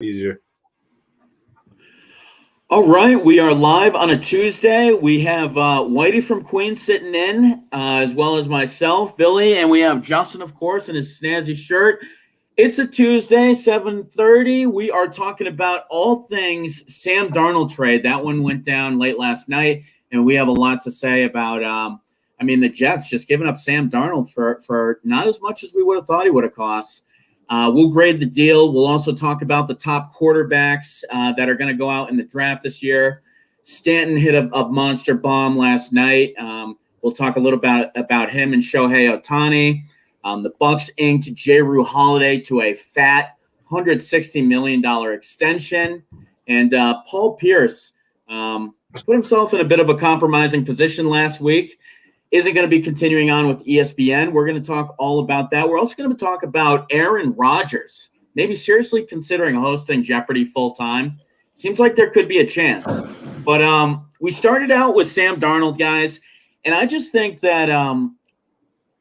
Easier. All right, we are live on a Tuesday. We have Whitey from Queens sitting in, as well as myself, Billy, and we have Justin, of course, in his snazzy shirt. It's a Tuesday, 7:30. We are talking about all things Sam Darnold trade. That one went down late last night, and we have a lot to say about, the Jets just giving up Sam Darnold for not as much as we would have thought he would have cost. We'll grade the deal. We'll also talk about the top quarterbacks that are going to go out in the draft this year. Stanton hit a monster bomb last night. We'll talk a little about him and Shohei Ohtani. The Bucks inked J-Rue Holiday to a fat $160 million extension. And Paul Pierce put himself in a bit of a compromising position last week. Isn't going to be continuing on with ESPN. We're going to talk all about that. We're also going to talk about Aaron Rodgers, maybe seriously considering hosting Jeopardy full-time. Seems like there could be a chance. But we started out with Sam Darnold, guys, and I just think that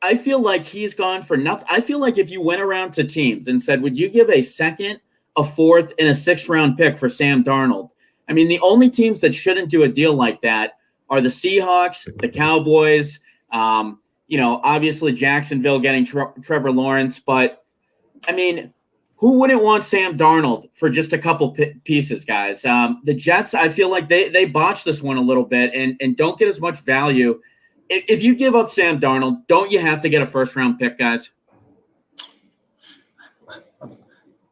I feel like he's gone for nothing. I feel like if you went around to teams and said, would you give a second, a fourth, and a sixth-round pick for Sam Darnold? I mean, the only teams that shouldn't do a deal like that are the Seahawks, the Cowboys, obviously Jacksonville getting Trevor Lawrence. But, I mean, who wouldn't want Sam Darnold for just a couple pieces, guys? The Jets, I feel like they botched this one a little bit and don't get as much value. If you give up Sam Darnold, don't you have to get a first-round pick, guys?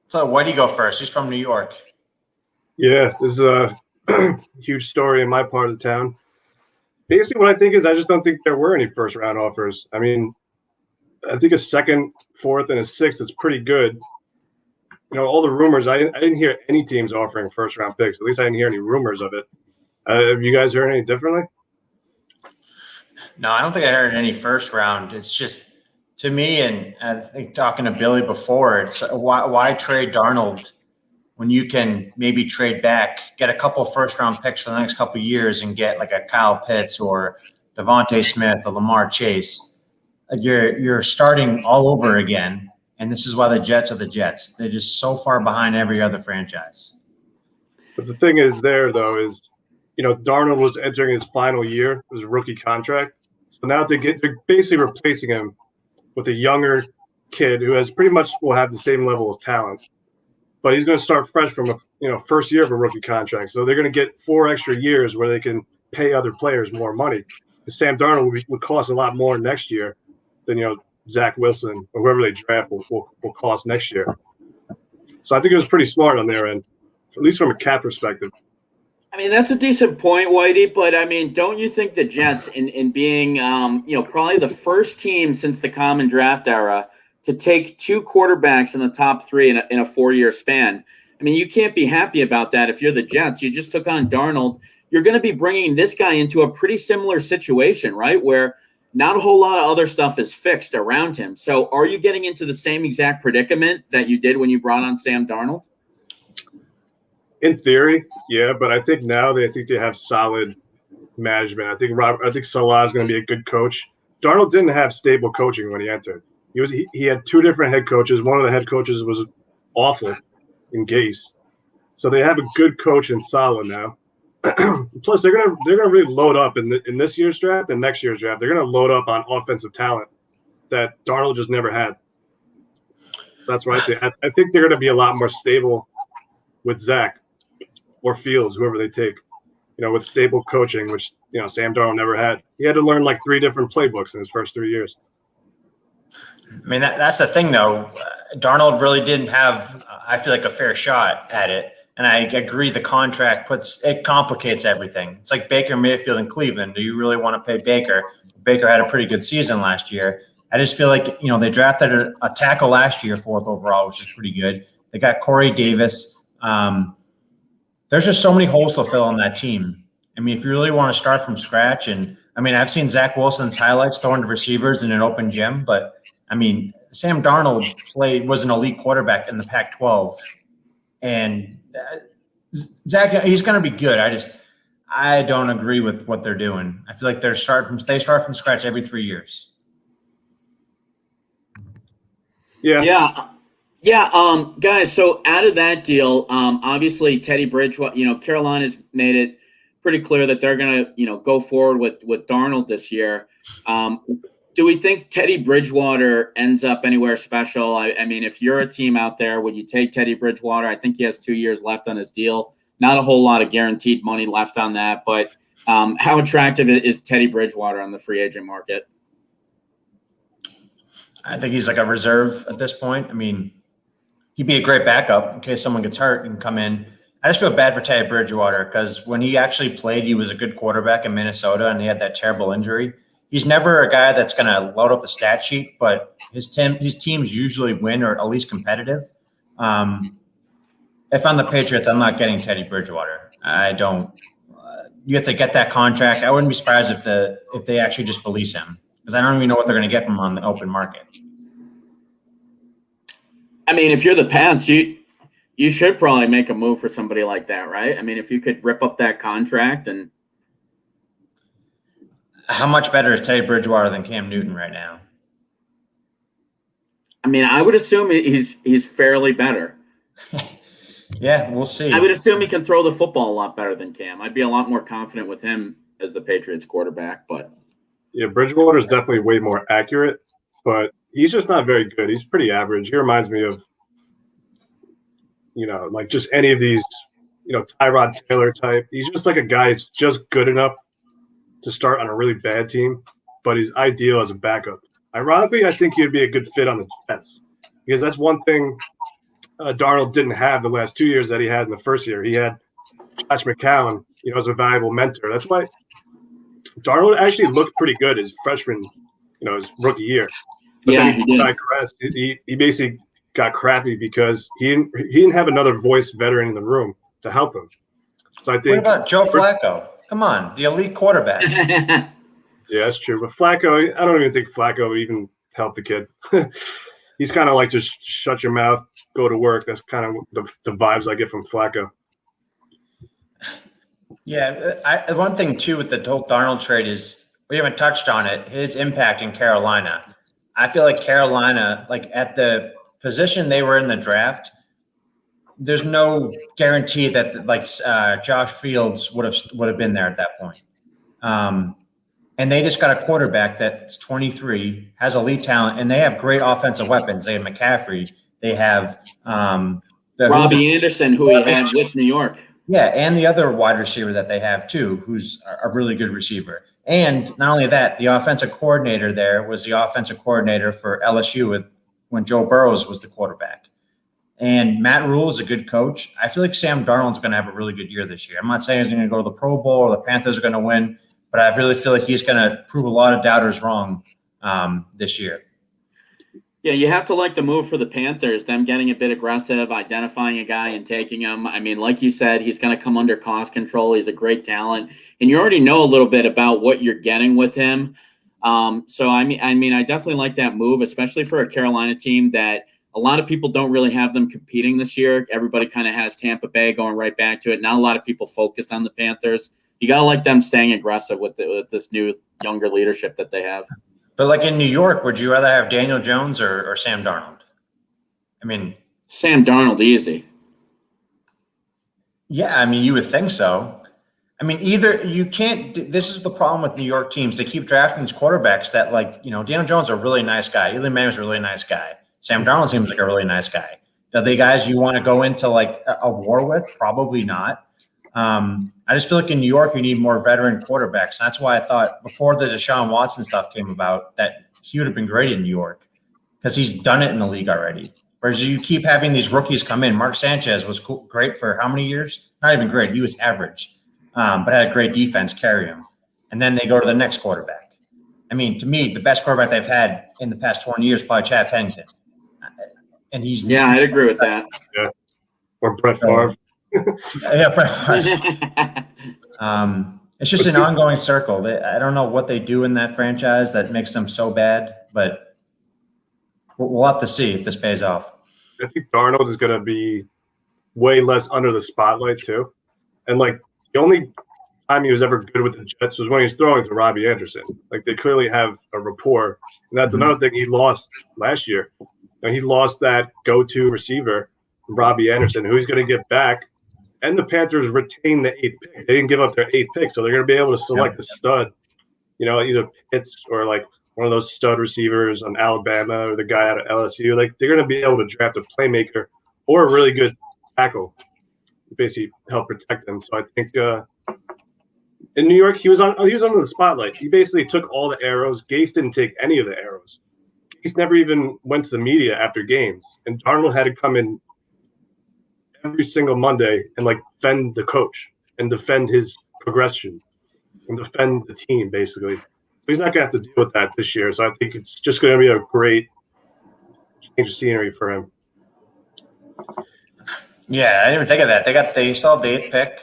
So why do you go first? He's from New York. Yeah, this is a huge story in my part of town. Basically, what I think is I just don't think there were any first-round offers. I mean, I think a second, fourth, and a sixth is pretty good. All the rumors, I didn't hear any teams offering first-round picks. At least I didn't hear any rumors of it. Have you guys heard any differently? No, I don't think I heard any first round. It's just, to me, and I think talking to Billy before, it's why trade Darnold when you can maybe trade back, get a couple of first-round picks for the next couple of years and get like a Kyle Pitts or Devontae Smith or Lamar Chase. You're starting all over again, and this is why the Jets are the Jets. They're just so far behind every other franchise. But the thing is there, though, is, Darnold was entering his final year, his rookie contract. So now they're basically replacing him with a younger kid who pretty much will have the same level of talent. But he's going to start fresh from a first year of a rookie contract. So they're going to get 4 extra years where they can pay other players more money. Sam Darnold would cost a lot more next year than, Zach Wilson or whoever they draft will cost next year. So I think it was pretty smart on their end, at least from a cap perspective. I mean, that's a decent point, Whitey, but I mean, don't you think the Jets, in being, probably the first team since the common draft era to take 2 quarterbacks in the top 3 in a 4-year span? I mean, you can't be happy about that if you're the Jets. You just took on Darnold. You're going to be bringing this guy into a pretty similar situation, right, where not a whole lot of other stuff is fixed around him. So are you getting into the same exact predicament that you did when you brought on Sam Darnold? In theory, yeah, but I think now they have solid management. I think Salah is going to be a good coach. Darnold didn't have stable coaching when he entered. He had 2 different head coaches. One of the head coaches was awful in Gase. So they have a good coach in Salah now. Plus, they're gonna really load up in this year's draft and next year's draft. They're gonna load up on offensive talent that Darnold just never had. So that's why I think they're gonna be a lot more stable with Zach or Fields, whoever they take. With stable coaching, which Sam Darnold never had. He had to learn like 3 different playbooks in his first 3 years. I mean, that's the thing, though. Darnold really didn't have, I feel like, a fair shot at it. And I agree the contract complicates everything. It's like Baker Mayfield in Cleveland. Do you really want to pay Baker? Baker had a pretty good season last year. I just feel like, they drafted a tackle last year, 4th overall, which is pretty good. They got Corey Davis. There's just so many holes to fill on that team. I mean, if you really want to start from scratch, and I mean, I've seen Zach Wilson's highlights throwing to receivers in an open gym, but I mean, Sam Darnold was an elite quarterback in the Pac-12, and Zach, he's going to be good. I don't agree with what they're doing. I feel like they start from scratch every 3 years. Yeah. Yeah, guys, so out of that deal, obviously Teddy Bridgewater, Carolina's made it pretty clear that they're going to, go forward with Darnold this year. Do we think Teddy Bridgewater ends up anywhere special? I mean, if you're a team out there, would you take Teddy Bridgewater? I think he has 2 years left on his deal. Not a whole lot of guaranteed money left on that, but how attractive is Teddy Bridgewater on the free agent market? I think he's like a reserve at this point. I mean, he'd be a great backup in case someone gets hurt and come in. I just feel bad for Teddy Bridgewater because when he actually played, he was a good quarterback in Minnesota, and he had that terrible injury. He's never a guy that's going to load up the stat sheet, but his teams usually win or at least competitive. If I'm the Patriots, I'm not getting Teddy Bridgewater. I don't. You have to get that contract. I wouldn't be surprised if they actually just release him because I don't even know what they're going to get from him on the open market. I mean, if you're the Pats, you should probably make a move for somebody like that, right? I mean, if you could rip up that contract and. How much better is Teddy Bridgewater than Cam Newton right now? I mean, I would assume he's fairly better. Yeah, we'll see. I would assume he can throw the football a lot better than Cam. I'd be a lot more confident with him as the Patriots quarterback, but. Yeah, Bridgewater is definitely way more accurate, but he's just not very good. He's pretty average. He reminds me of, like just any of these, Tyrod Taylor type. He's just like a guy who's just good enough to start on a really bad team, but he's ideal as a backup. Ironically, I think he'd be a good fit on the Jets because that's one thing Darnold didn't have the last 2 years that he had in the first year. He had Josh McCown, as a valuable mentor. That's why Darnold actually looked pretty good his freshman, his rookie year. But yeah, then he digressed. He basically got crappy because he didn't have another voice veteran in the room to help him. So I think. What about Joe Flacco? Come on, the elite quarterback. Yeah, that's true. But Flacco, I don't even think Flacco would even help the kid. He's kind of like just shut your mouth, go to work. That's kind of the vibes I get from Flacco. Yeah, one thing too with the whole Darnold trade is we haven't touched on it. His impact in Carolina. I feel like Carolina, like at the position they were in the draft, there's no guarantee that Josh Fields would have been there at that point. And they just got a quarterback that's 23, has elite talent, and they have great offensive weapons. They have McCaffrey. They have Robbie Anderson, who he had with New York. Yeah, and the other wide receiver that they have too, who's a really good receiver. And not only that, the offensive coordinator there was the offensive coordinator for LSU when Joe Burrows was the quarterback. And Matt Rule is a good coach. I feel like Sam Darnold's going to have a really good year this year. I'm not saying he's going to go to the Pro Bowl or the Panthers are going to win, but I really feel like he's going to prove a lot of doubters wrong this year. Yeah, you have to like the move for the Panthers, them getting a bit aggressive, identifying a guy and taking him. I mean, like you said, he's going to come under cost control. He's a great talent. And you already know a little bit about what you're getting with him. So, I mean, I definitely like that move, especially for a Carolina team that a lot of people don't really have them competing this year. Everybody kind of has Tampa Bay going right back to it. Not a lot of people focused on the Panthers. You got to like them staying aggressive with this new younger leadership that they have. But like in New York, would you rather have Daniel Jones or Sam Darnold? I mean, Sam Darnold, easy. Yeah, I mean, you would think so. I mean, either you can't. This is the problem with New York teams. They keep drafting these quarterbacks that, Daniel Jones is a really nice guy. Eli Manning's a really nice guy. Sam Darnold seems like a really nice guy. Are they guys you want to go into like a war with? Probably not. I just feel like in New York, you need more veteran quarterbacks. And that's why I thought before the Deshaun Watson stuff came about that he would have been great in New York because he's done it in the league already. Whereas you keep having these rookies come in. Mark Sanchez was great for how many years? Not even great. He was average, but had a great defense carry him. And then they go to the next quarterback. I mean, to me, the best quarterback they've had in the past 20 years is probably Chad Pennington. And I'd agree with that. Yeah. Or Brett Favre. Yeah, Brett Favre. It's just an ongoing circle. I don't know what they do in that franchise that makes them so bad, but we'll have to see if this pays off. I think Darnold is going to be way less under the spotlight too. And the only time he was ever good with the Jets was when he was throwing to Robbie Anderson. They clearly have a rapport. And that's another thing he lost last year. And he lost that go-to receiver, Robbie Anderson, who he's going to get back. And the Panthers retained the 8th pick. They didn't give up their 8th pick, so they're going to be able to select a stud, either Pitts or like one of those stud receivers on Alabama or the guy out of LSU. Like they're going to be able to draft a playmaker or a really good tackle, basically help protect them. So I think in New York, he was under the spotlight. He basically took all the arrows. Gase didn't take any of the arrows. Gase never even went to the media after games, and Darnold had to come in every single Monday and like defend the coach and defend his progression and defend the team, basically. So he's not going to have to deal with that this year. So I think it's just going to be a great change of scenery for him. Yeah, I didn't even think of that. They still have the 8th pick.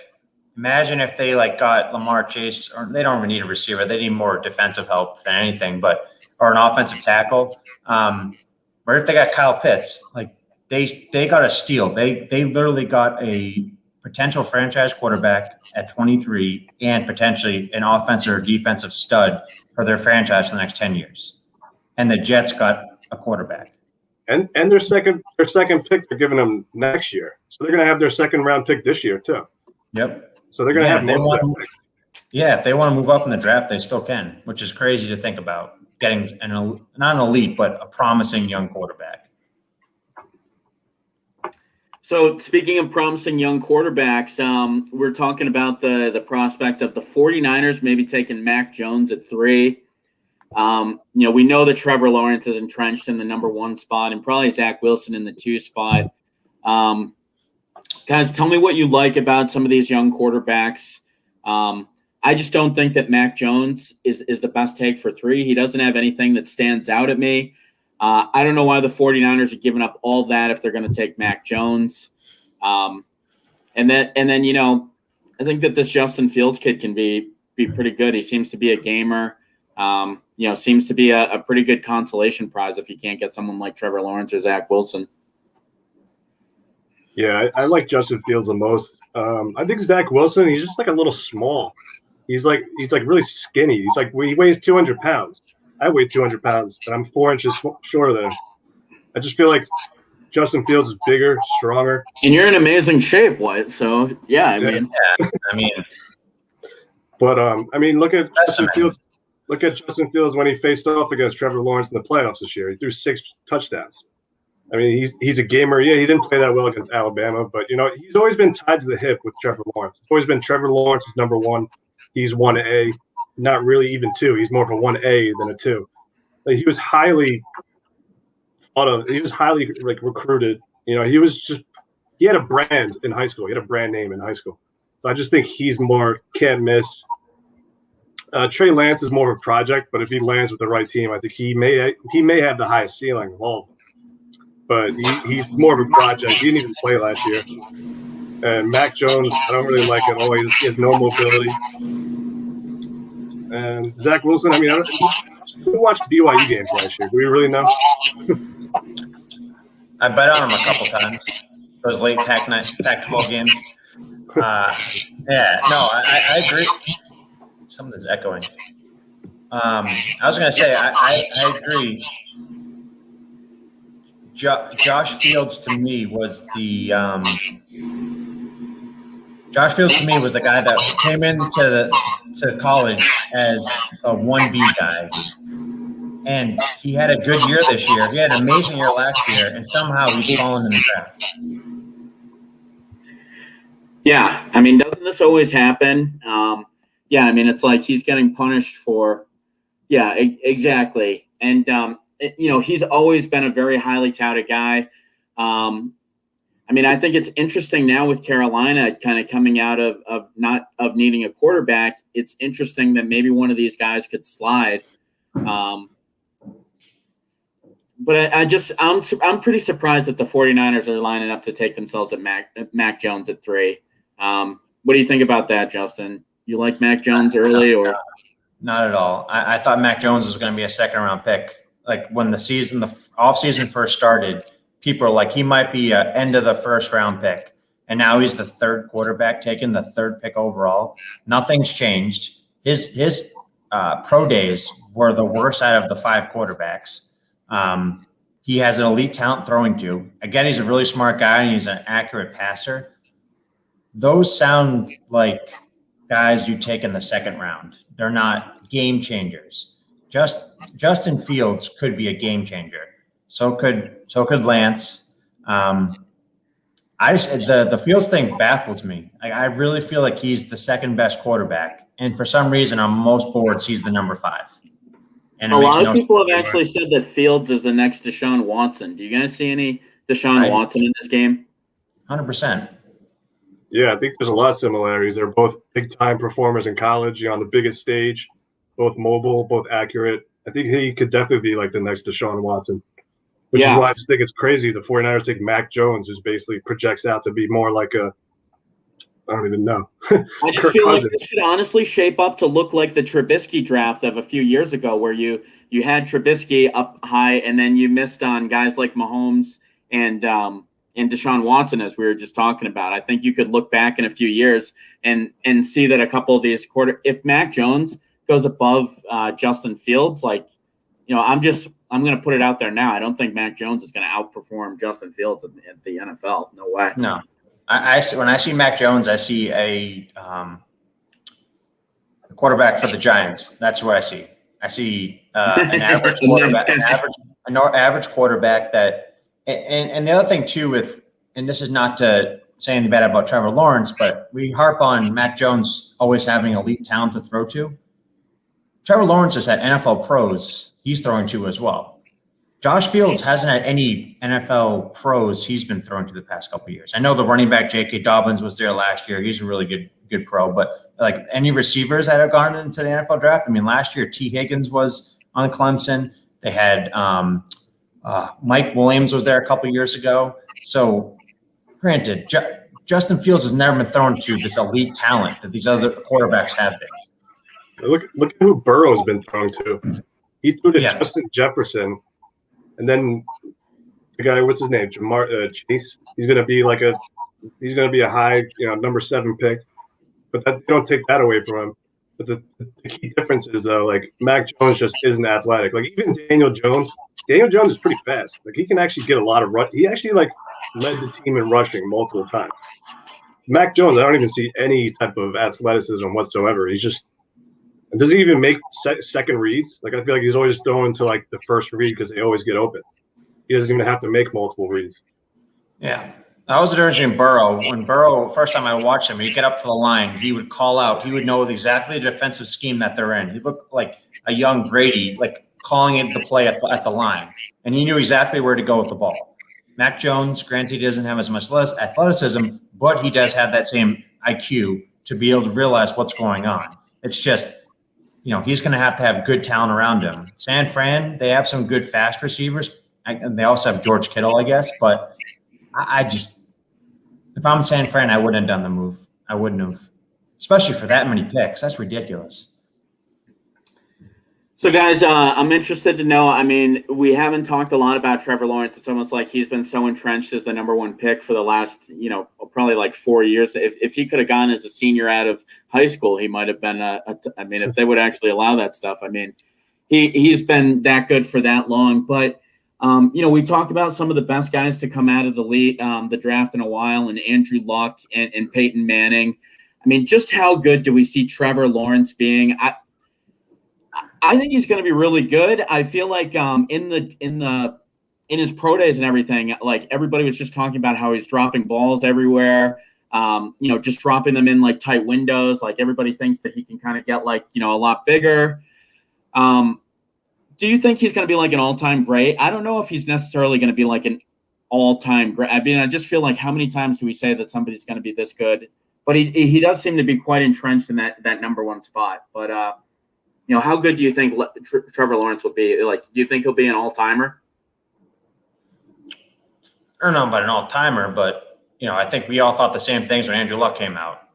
Imagine if they like got Lamar Chase, or they don't even need a receiver. They need more defensive help than anything, or an offensive tackle. Or if they got Kyle Pitts, like they got a steal. They literally got a potential franchise quarterback at 23 and potentially an offensive or defensive stud for their franchise for the next 10 years. And the Jets got a quarterback. And their second pick they're giving them next year. So they're going to have their second round pick this year too. Yep. So they're going to have most of that pick. Yeah, if they want to move up in the draft, they still can, which is crazy to think about, getting not an elite, but a promising young quarterback. So speaking of promising young quarterbacks, we're talking about the prospect of the 49ers maybe taking Mac Jones at 3. We know that Trevor Lawrence is entrenched in the number 1 spot and probably Zach Wilson in the 2 spot. Guys, tell me what you like about some of these young quarterbacks. I just don't think that Mac Jones is the best take for 3. He doesn't have anything that stands out at me. I don't know why the 49ers are giving up all that if they're going to take Mac Jones. And then I think that this Justin Fields kid can be pretty good. He seems to be a gamer. Seems to be a pretty good consolation prize if you can't get someone like Trevor Lawrence or Zach Wilson. Yeah, I like Justin Fields the most. I think Zach Wilson, he's just like a little small. He's like really skinny. He weighs 200 pounds. I weigh 200 pounds, and I'm 4 inches shorter than him. I just feel like Justin Fields is bigger, stronger. And you're in amazing shape, White. So, yeah, I mean. But, look at Justin Fields. Look at Justin Fields when he faced off against Trevor Lawrence in the playoffs this year. He threw 6 touchdowns. I mean, he's a gamer. Yeah, he didn't play that well against Alabama, but, he's always been tied to the hip with Trevor Lawrence. It's always been Trevor Lawrence is number 1. He's 1A. Not really even 2. He's more of a 1A than a 2. Like, he was highly thought of. He was highly recruited. He had a brand in high school. He had a brand name in high school. So I just think he's more can't miss. Trey Lance is more of a project, but if he lands with the right team, I think he may have the highest ceiling of all of them. But he's more of a project. He didn't even play last year. And Mac Jones, I don't really like at all. He has no mobility. And Zach Wilson, we watched BYU games last year. Do we really know? I bet on him a couple times. Those late Pac-12 games. I agree. Something's echoing. I was going to say, I agree. Josh Fields to me was the guy that came into college as a 1B guy, and he had a good year this year. He had an amazing year last year, and somehow he's fallen in the draft. Yeah, doesn't this always happen? It's like he's getting punished for. Yeah, exactly, and he's always been a very highly touted guy. I think it's interesting now with Carolina kind of coming out of needing a quarterback. It's interesting that maybe one of these guys could slide. But I'm pretty surprised that the 49ers are lining up to take themselves at Mac Jones at 3. What do you think about that, Justin? You like Mac Jones early or? Not at all. I thought Mac Jones was going to be a second-round pick. Like when the offseason first started, people are like, he might be an end of the first-round pick. And now he's the 3rd quarterback taken, the 3rd pick overall. Nothing's changed. His pro days were the worst out of the 5 quarterbacks. He has an elite talent throwing to. Again, he's a really smart guy and he's an accurate passer. Those sound like guys you take in the second round. They're not game changers. Justin Fields could be a game changer. So could Lance. The Fields thing baffles me. I really feel like he's the second best quarterback, and for some reason on most boards he's the number 5. And a lot of people have actually said that Fields is the next Deshaun Watson. Do you guys see any Deshaun Watson in this game? 100%. Yeah, I think there's a lot of similarities. They're both big-time performers in college, on the biggest stage, both mobile, both accurate. I think he could definitely be like the next Deshaun Watson, which is why I just think it's crazy. The 49ers take Mac Jones, who basically projects out to be more like I don't even know. I just feel like this should honestly shape up to look like the Trubisky draft of a few years ago, where you had Trubisky up high, and then you missed on guys like Mahomes and Deshaun Watson, as we were just talking about. I think you could look back in a few years and see that a couple of these if Mac Jones goes above Justin Fields, I'm going to put it out there now. I don't think Mac Jones is going to outperform Justin Fields in the NFL. No way. No. When I see Mac Jones, I see a quarterback for the Giants. That's what I see. I see an average quarterback, an average quarterback that, and the other thing too and this is not to say anything bad about Trevor Lawrence, but we harp on Mac Jones always having elite talent to throw to. Trevor Lawrence has had NFL pros he's throwing to as well. Josh Fields hasn't had any NFL pros he's been throwing to the past couple of years. I know the running back J.K. Dobbins was there last year. He's a really good pro. But like any receivers that have gone into the NFL draft, I mean, last year T. Higgins was on Clemson. They had Mike Williams was there a couple of years ago. So granted, Justin Fields has never been thrown to this elite talent that these other quarterbacks have been. Look at who Burrow's been thrown to. He threw to Justin Jefferson. And then the guy, what's his name? Chase. He's gonna be a high, number 7 pick. But they don't take that away from him. But the key difference is Mac Jones just isn't athletic. Like even Daniel Jones is pretty fast. Like he can actually get a lot of rush. He actually led the team in rushing multiple times. Mac Jones, I don't even see any type of athleticism whatsoever. He's just does he even make second reads? Like I feel like he's always just throwing to the first read because they always get open. He doesn't even have to make multiple reads. Yeah. That was the difference in Burrow. When Burrow, first time I watched him, he'd get up to the line, he would call out. He would know exactly the defensive scheme that they're in. He looked like a young Brady, calling it the play at the line. And he knew exactly where to go with the ball. Mac Jones, granted, he doesn't have as much athleticism, but he does have that same IQ to be able to realize what's going on. It's just, he's going to have good talent around him. San Fran, they have some good fast receivers. And they also have George Kittle, I guess. But I just, if I'm San Fran, I wouldn't have done the move. I wouldn't have, especially for that many picks. That's ridiculous. So, guys, I'm interested to know. I mean, we haven't talked a lot about Trevor Lawrence. It's almost like he's been so entrenched as the number 1 pick for the last, probably 4 years. If he could have gone as a senior out of high school, he might have been if they would actually allow that stuff. I mean, he's been that good for that long. But, we talked about some of the best guys to come out of the draft in a while, and Andrew Luck and Peyton Manning. I mean, just how good do we see Trevor Lawrence being? I think he's going to be really good. I feel like in his pro days and everything, everybody was just talking about how he's dropping balls everywhere. Just dropping them in tight windows. Everybody thinks that he can kind of get a lot bigger. Do you think he's going to be an all-time great? I don't know if he's necessarily going to be an all-time great. I mean, I just feel like how many times do we say that somebody's going to be this good? But he does seem to be quite entrenched in that number 1 spot. But how good do you think Trevor Lawrence will be? Do you think he'll be an all-timer? I don't know about an all-timer, but, I think we all thought the same things when Andrew Luck came out.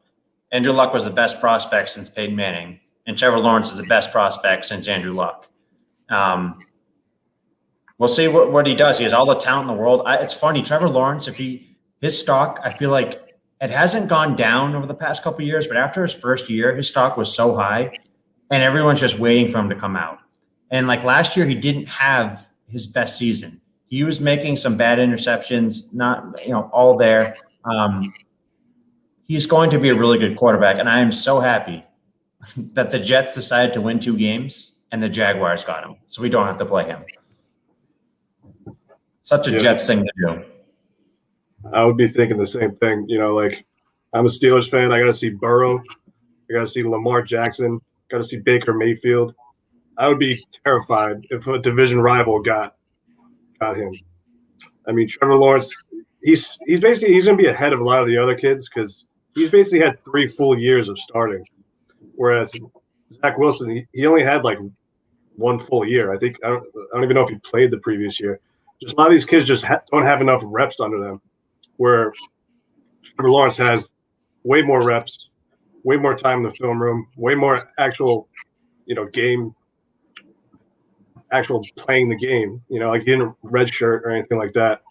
Andrew Luck was the best prospect since Peyton Manning, and Trevor Lawrence is the best prospect since Andrew Luck. We'll see what he does. He has all the talent in the world. It's funny, Trevor Lawrence, his stock, I feel like it hasn't gone down over the past couple of years, but after his first year, his stock was so high. And everyone's just waiting for him to come out. And last year, he didn't have his best season. He was making some bad interceptions, not all there. He's going to be a really good quarterback, and I am so happy that the Jets decided to win 2 games and the Jaguars got him, so we don't have to play him. Such a Jets thing to do. I would be thinking the same thing. Like I'm a Steelers fan. I got to see Burrow. I got to see Lamar Jackson. Got to see Baker Mayfield. I would be terrified if a division rival got him. I mean, Trevor Lawrence, he's going to be ahead of a lot of the other kids because he's basically had 3 full years of starting, whereas Zach Wilson, he only had like 1 full year. I don't even know if he played the previous year. Just a lot of these kids just don't have enough reps under them, where Trevor Lawrence has way more reps, way more time in the film room, way more actual playing the game, like he didn't redshirt or anything like that.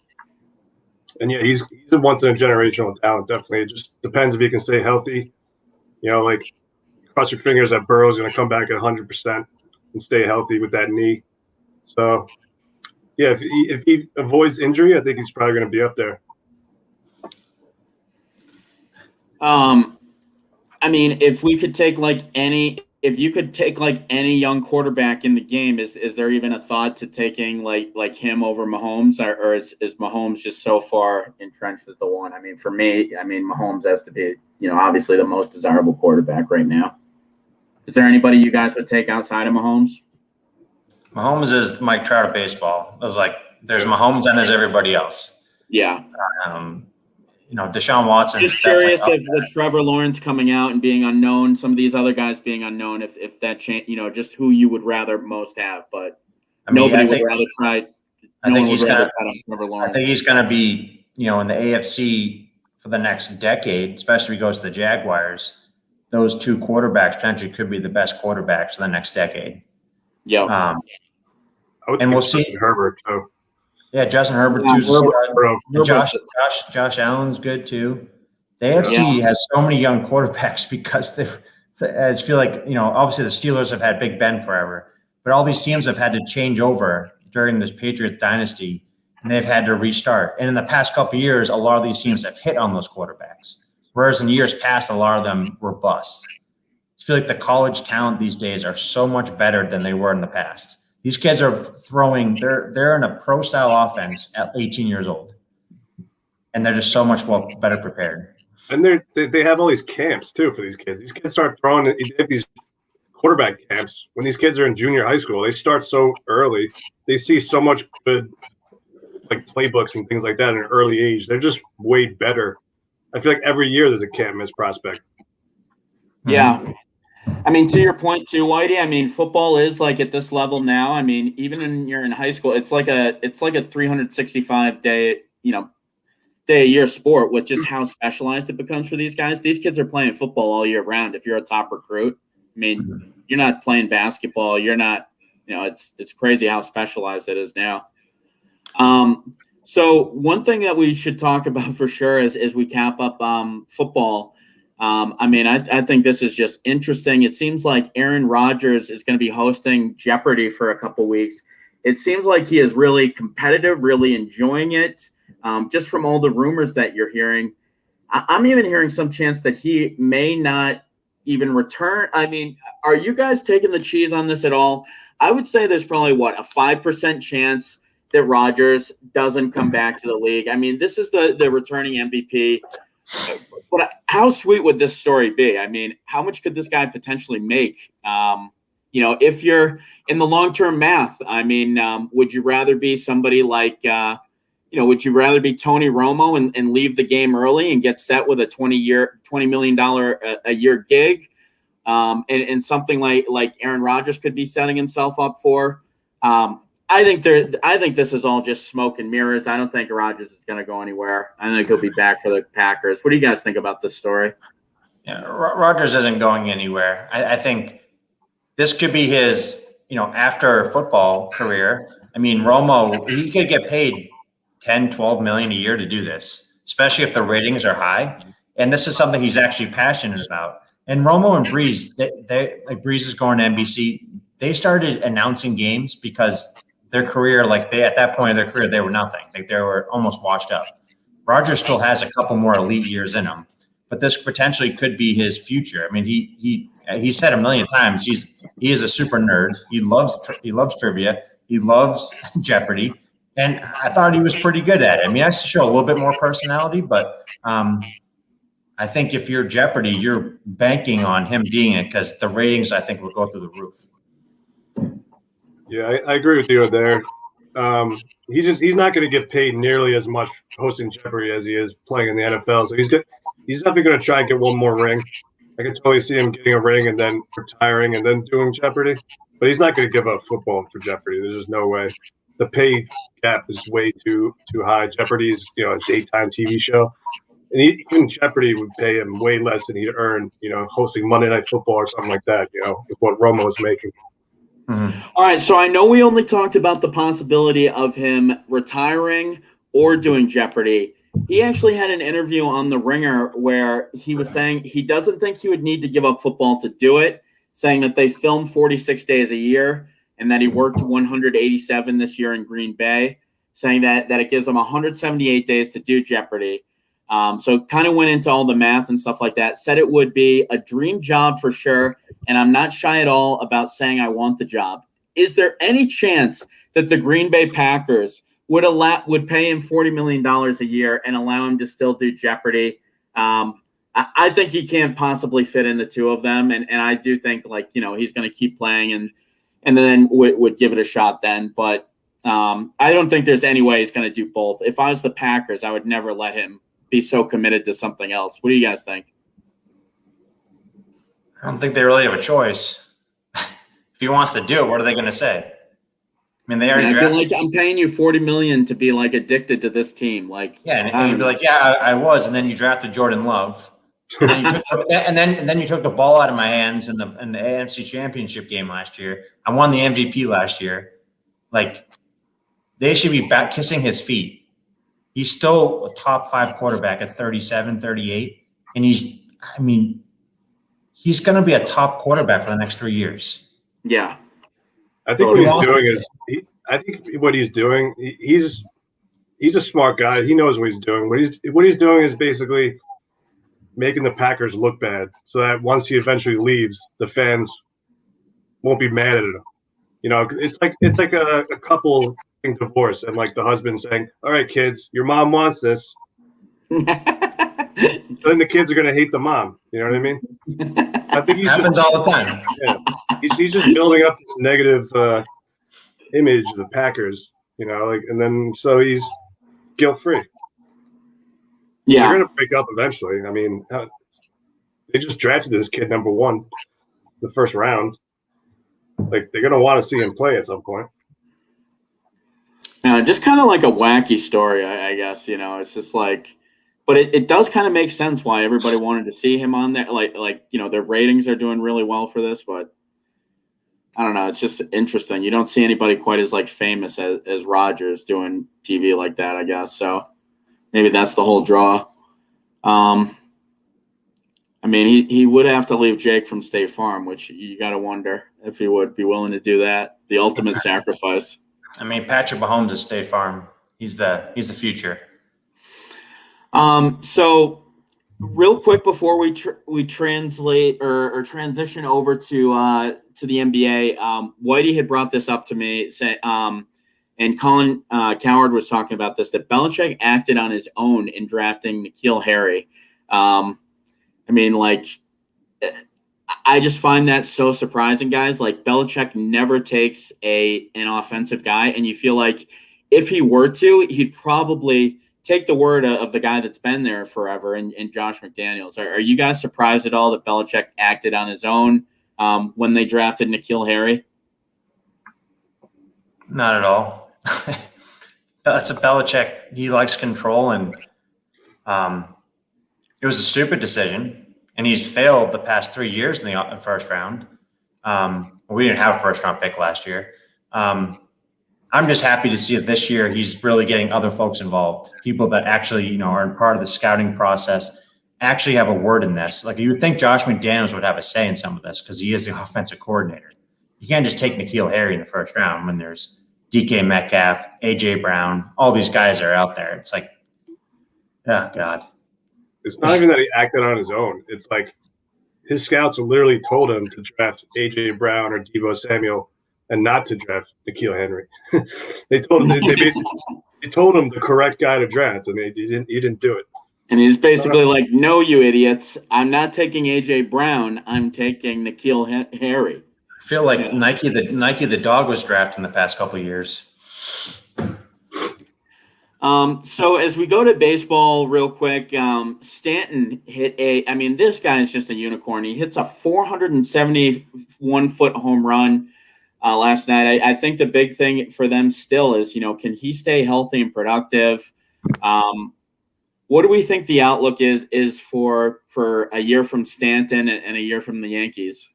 And yeah, he's a once in a generational talent. Definitely. It just depends if he can stay healthy. Like cross your fingers that Burrow's going to come back at 100% and stay healthy with that knee. So yeah, if he avoids injury, I think he's probably going to be up there. I mean, if you could take like any young quarterback in the game, is there even a thought to taking like him over Mahomes, or is Mahomes just so far entrenched as the one? I mean, for me, Mahomes has to be, obviously the most desirable quarterback right now. Is there anybody you guys would take outside of Mahomes? Mahomes is Mike Trout of baseball. It was like there's Mahomes and there's everybody else. Yeah. Deshaun Watson. Just curious if with Trevor Lawrence coming out and being unknown, some of these other guys being unknown, if that change, just who you would rather most have. But nobody would rather try. I think he's going to be, in the AFC for the next decade, especially if he goes to the Jaguars. Those 2 quarterbacks potentially could be the best quarterbacks in the next decade. Yeah. And we'll see. Herbert too. Yeah, Justin Herbert too. Josh Allen's good too. The AFC has so many young quarterbacks because I just feel like, obviously the Steelers have had Big Ben forever, but all these teams have had to change over during this Patriots dynasty, and they've had to restart. And in the past couple of years, a lot of these teams have hit on those quarterbacks, whereas in years past, a lot of them were busts. I feel like the college talent these days are so much better than they were in the past. These kids are throwing. They're in a pro-style offense at 18 years old, and they're just so much better prepared. And they have all these camps too for these kids. These kids start throwing. They have these quarterback camps when these kids are in junior high school. They start so early. They see so much good like playbooks and things like that at an early age. They're just way better. I feel like every year there's a can't miss prospect. Yeah. I mean, to your point too, Whitey, football is like at this level now. Even when you're in high school, it's like a 365 day a year sport with just how specialized it becomes for these guys. These kids are playing football all year round. If you're a top recruit, you're not playing basketball. You're not, it's crazy how specialized it is now. So one thing that we should talk about for sure as we cap up football. I think this is just interesting. It seems like Aaron Rodgers is going to be hosting Jeopardy for a couple weeks. It seems like he is really competitive, really enjoying it. Just from all the rumors that you're hearing, I'm even hearing some chance that he may not even return. Are you guys taking the cheese on this at all? I would say there's probably a 5% chance that Rodgers doesn't come back to the league. This is the returning MVP. But how sweet would this story be? How much could this guy potentially make? If you're in the long-term math, would you rather be somebody like, would you rather be Tony Romo and leave the game early and get set with a $20 million a year gig? And something like Aaron Rodgers could be setting himself up for. I think this is all just smoke and mirrors. I don't think Rodgers is going to go anywhere. I think he'll be back for the Packers. What do you guys think about this story? Yeah, Rodgers isn't going anywhere. I think this could be his, after football career. Romo, he could get paid 10, 12 million a year to do this, especially if the ratings are high. And this is something he's actually passionate about. And Romo and Breeze, they like Breeze is going to NBC. They started announcing games because their career, like at that point of their career, they were nothing. Like they were almost washed up. Rodgers still has a couple more elite years in him, but this potentially could be his future. I mean, he said a million times he is a super nerd. He loves trivia. He loves Jeopardy, and I thought he was pretty good at it. I mean, he has to show a little bit more personality, but I think if you're Jeopardy, you're banking on him being it because the ratings, I think, will go through the roof. Yeah, I agree with you there. He's not going to get paid nearly as much hosting Jeopardy as he is playing in the NFL. So he's definitely going to try and get one more ring. I can totally see him getting a ring and then retiring and then doing Jeopardy. But he's not going to give up football for Jeopardy. There's just no way. The pay gap is way too high. Jeopardy is a daytime TV show, and even Jeopardy would pay him way less than he'd earn hosting Monday Night Football or something like that. With what Romo was making. Mm-hmm. All right, so I know we only talked about the possibility of him retiring or doing Jeopardy. He actually had an interview on The Ringer where he was saying he doesn't think he would need to give up football to do it, saying that they film 46 days a year and that he worked 187 this year in Green Bay, saying that it gives him 178 days to do Jeopardy. So kind of went into all the math and stuff like that, said it would be a dream job for sure. And I'm not shy at all about saying I want the job. Is there any chance that the Green Bay Packers would pay him $40 million a year and allow him to still do Jeopardy? I think he can't possibly fit in the two of them. And I do think he's going to keep playing and then would give it a shot then. But I don't think there's any way he's going to do both. If I was the Packers, I would never let him be so committed to something else. What do you guys think? I don't think they really have a choice. If he wants to do it, what are they going to say? I mean, they already drafted. I'm paying you $40 million to be addicted to this team. And you'd be like, yeah, I was, and then you drafted Jordan Love, and then you took the ball out of my hands in the AFC Championship game last year. I won the MVP last year. They should be back kissing his feet. He's still a top 5 quarterback at 37, 38. And he's going to be a top quarterback for the next 3 years. Yeah. I think what he's doing, he's a smart guy. He knows what he's doing. What he's doing is basically making the Packers look bad so that once he eventually leaves, the fans won't be mad at him. It's like a couple getting divorced and the husband saying, all right, kids, your mom wants this. Then the kids are going to hate the mom. You know what I mean? I think it happens all the time. Yeah. He's just building up this negative image of the Packers, and then so he's guilt-free. Yeah. They're going to break up eventually. I mean, they just drafted this kid number 1 the first round. They're going to want to see him play at some point. Just kind of like a wacky story, I guess, it's just but it does kind of make sense why everybody wanted to see him on there. Their ratings are doing really well for this, but I don't know. It's just interesting. You don't see anybody quite as famous as Rodgers doing TV like that, I guess. So maybe that's the whole draw. He would have to leave Jake from State Farm, which you got to wonder if he would be willing to do that. The ultimate sacrifice. Patrick Mahomes is State Farm. He's the future. So real quick before we translate or transition over to the NBA, Whitey had brought this up to me, and Colin Coward was talking about this, that Belichick acted on his own in drafting N'Keal Harry. I just find that so surprising, guys. Belichick never takes an offensive guy, and you feel like if he were to, he'd probably take the word of the guy that's been there forever, and Josh McDaniels. Are you guys surprised at all that Belichick acted on his own when they drafted N'Keal Harry? Not at all. That's a Belichick. He likes control, and it was a stupid decision. And he's failed the past 3 years in the first round. We didn't have a first-round pick last year. I'm just happy to see that this year he's really getting other folks involved, people that actually, are part of the scouting process, actually have a word in this. You would think Josh McDaniels would have a say in some of this because he is the offensive coordinator. You can't just take N'Keal Harry in the first round when there's DK Metcalf, AJ Brown, all these guys are out there. It's like, oh God. It's not even that he acted on his own. It's like his scouts literally told him to draft AJ Brown or Deebo Samuel and not to draft N'Keal Henry. They told him they basically told him the correct guy to draft, and he didn't do it. And he's basically like, "No, you idiots! I'm not taking AJ Brown. I'm taking N'Keal Harry." I feel like Nike the dog was drafted in the past couple of years. So as we go to baseball real quick, Stanton hit this guy is just a unicorn. He hits a 471-foot home run last night. I think the big thing for them still is, can he stay healthy and productive? What do we think the outlook is for a year from Stanton and a year from the Yankees?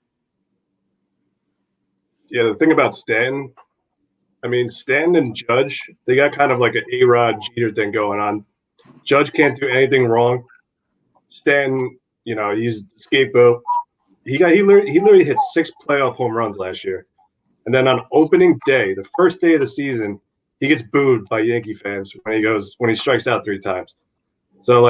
Yeah, the thing about Stanton, Stanton and Judge, they got kind of like an A-Rod Jeter thing going on. Judge can't do anything wrong. Stanton, he's the scapegoat. He literally hit 6 playoff home runs last year. And then on opening day, the first day of the season, he gets booed by Yankee fans when he strikes out 3 times. So,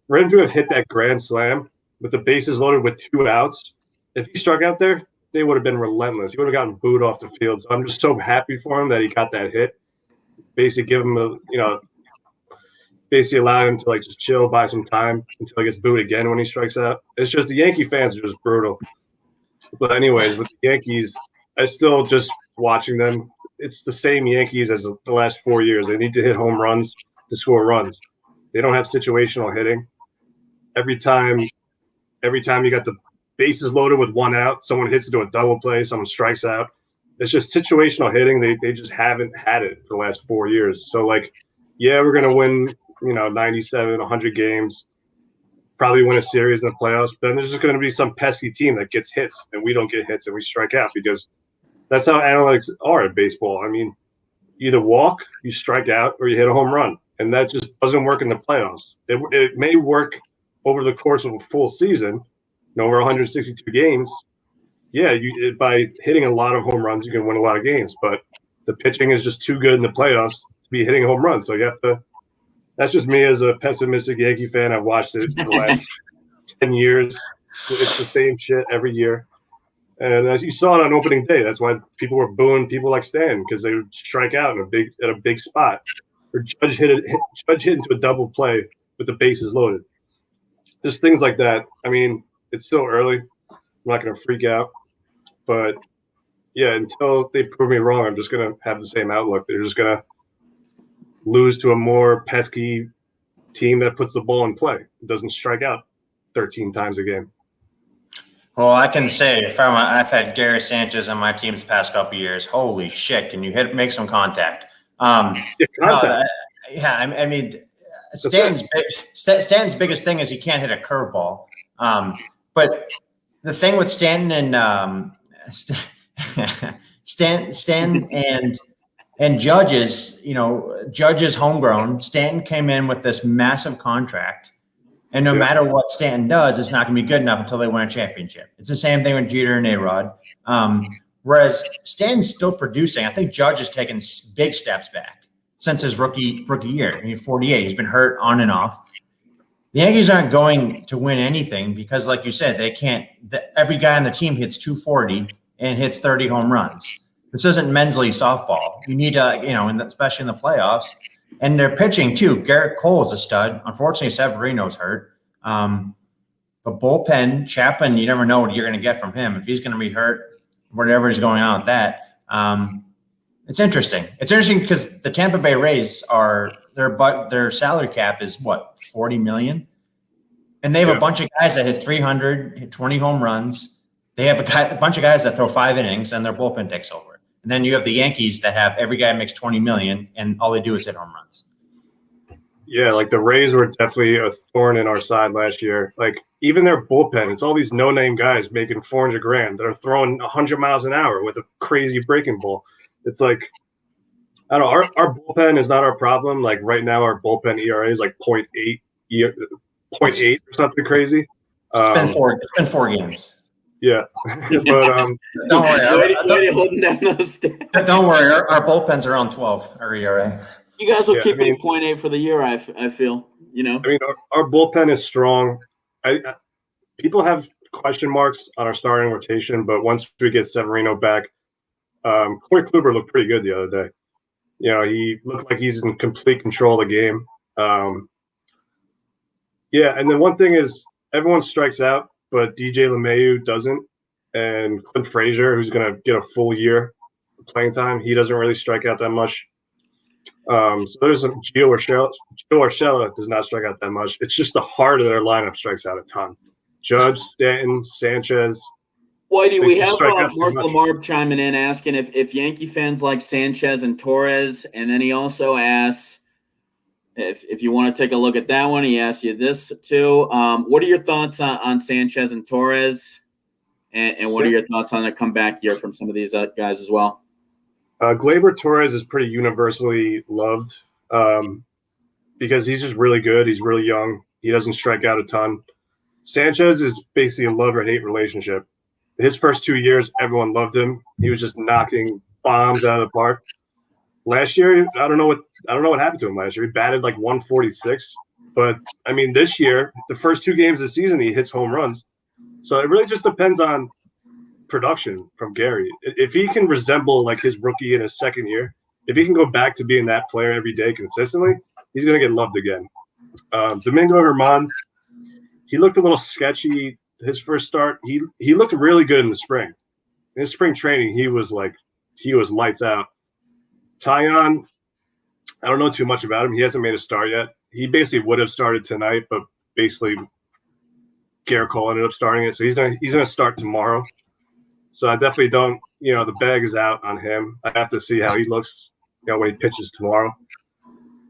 for him to have hit that grand slam with the bases loaded with 2 outs, if he struck out there, they would have been relentless. He would have gotten booed off the field. So I'm just so happy for him that he got that hit. Basically, give him basically allow him to just chill, buy some time until he gets booed again when he strikes out. It's just the Yankee fans are just brutal. But anyways, with the Yankees, I still just watching them. It's the same Yankees as the last 4 years. They need to hit home runs to score runs. They don't have situational hitting. Every time you got the bases loaded with 1 out, someone hits into a double play, someone strikes out. It's just situational hitting. They just haven't had it for the last 4 years. So, we're going to win, 97, 100 games, probably win a series in the playoffs. But then there's just going to be some pesky team that gets hits, and we don't get hits, and we strike out because that's how analytics are in baseball. You either walk, you strike out, or you hit a home run. And that just doesn't work in the playoffs. It may work over the course of a full season, over 162 games. Yeah, by hitting a lot of home runs, you can win a lot of games. But the pitching is just too good in the playoffs to be hitting home runs. So you have to – that's just me as a pessimistic Yankee fan. I've watched it for the last 10 years. It's the same shit every year. And as you saw it on opening day, that's why people were booing people like Stan, because they would strike out at a big spot. Or Judge hit into a double play with the bases loaded. Just things like that. It's still early. I'm not going to freak out. But, yeah, until they prove me wrong, I'm just going to have the same outlook. They're just going to lose to a more pesky team that puts the ball in play. It doesn't strike out 13 times a game. Well, I can say I've had Gary Sanchez on my team the past couple of years. Holy shit, can you make some contact? Stanton's biggest thing is he can't hit a curveball. But the thing with Stanton and Stan and Judge is, Judge is homegrown. Stanton came in with this massive contract, and no matter what Stanton does, it's not going to be good enough until they win a championship. It's the same thing with Jeter and A-Rod. Whereas Stanton's still producing. I think Judge has taken big steps back since his rookie year. 48. He's been hurt on and off. The Yankees aren't going to win anything because, like you said, they can't. Every guy on the team hits 240 and hits 30 home runs. This isn't men's league softball. You need to, especially in the playoffs. And they're pitching too. Garrett Cole is a stud. Unfortunately, Severino's hurt. The bullpen, Chapman, you never know what you're going to get from him. If he's going to be hurt, whatever is going on with that. It's interesting. It's interesting because the Tampa Bay Rays their salary cap is what, $40 million? And they have a bunch of guys that hit 300, hit 20 home runs. They have a bunch of guys that throw 5 innings and their bullpen takes over. And then you have the Yankees that have every guy makes $20 million and all they do is hit home runs. Yeah, the Rays were definitely a thorn in our side last year. Even their bullpen, it's all these no-name guys making $400,000 that are throwing 100 miles an hour with a crazy breaking ball. It's I don't know. Our bullpen is not our problem. Right now, our bullpen ERA is 0.8 or something crazy. It's been 4 games. Yeah, but Don't worry. Whitey holding down those stats. Don't worry. Our bullpen's around 12 our ERA. You guys will Yeah, keep I mean- it at 0.8 for the year. I feel. I mean, our bullpen is strong. People have question marks on our starting rotation, but once we get Severino back, Corey Kluber looked pretty good the other day. You know, he looked like he's in complete control of the game. Yeah, and then one thing is everyone strikes out, but DJ LeMahieu doesn't, and Clint Frazier, who's going to get a full year of playing time, he doesn't really strike out that much. So there's Gio Urshela does not strike out that much. It's just the heart of their lineup strikes out a ton. Judge, Stanton, Sanchez. Whitey, we have strike out too Mark much. Lamar chiming in asking if Yankee fans like Sanchez and Torres, and then he also asks if you want to take a look at that one. He asks you this too. What are your thoughts on Sanchez and Torres, and what are your thoughts on a comeback year from some of these guys as well? Gleyber Torres is pretty universally loved because he's just really good. He's really young. He doesn't strike out a ton. Sanchez is basically a love or hate relationship. His first 2 years, everyone loved him. He was just knocking bombs out of the park. Last year, I don't know what happened to him last year. He batted like 146. But I mean, this year, the first 2 games of the season, he hits home runs. So it really just depends on production from Gary. If he can resemble like his rookie in his second year, if he can go back to being that player every day consistently, he's going to get loved again. Domingo Germán, he looked a little sketchy his first start. He looked really good in the spring. In his spring training, he was lights out. Taillon, I don't know too much about him. He hasn't made a start yet. He basically would have started tonight, but basically Garrett Cole ended up starting it. So he's gonna start tomorrow. So I definitely don't, the bag is out on him. I have to see how he looks, when he pitches tomorrow.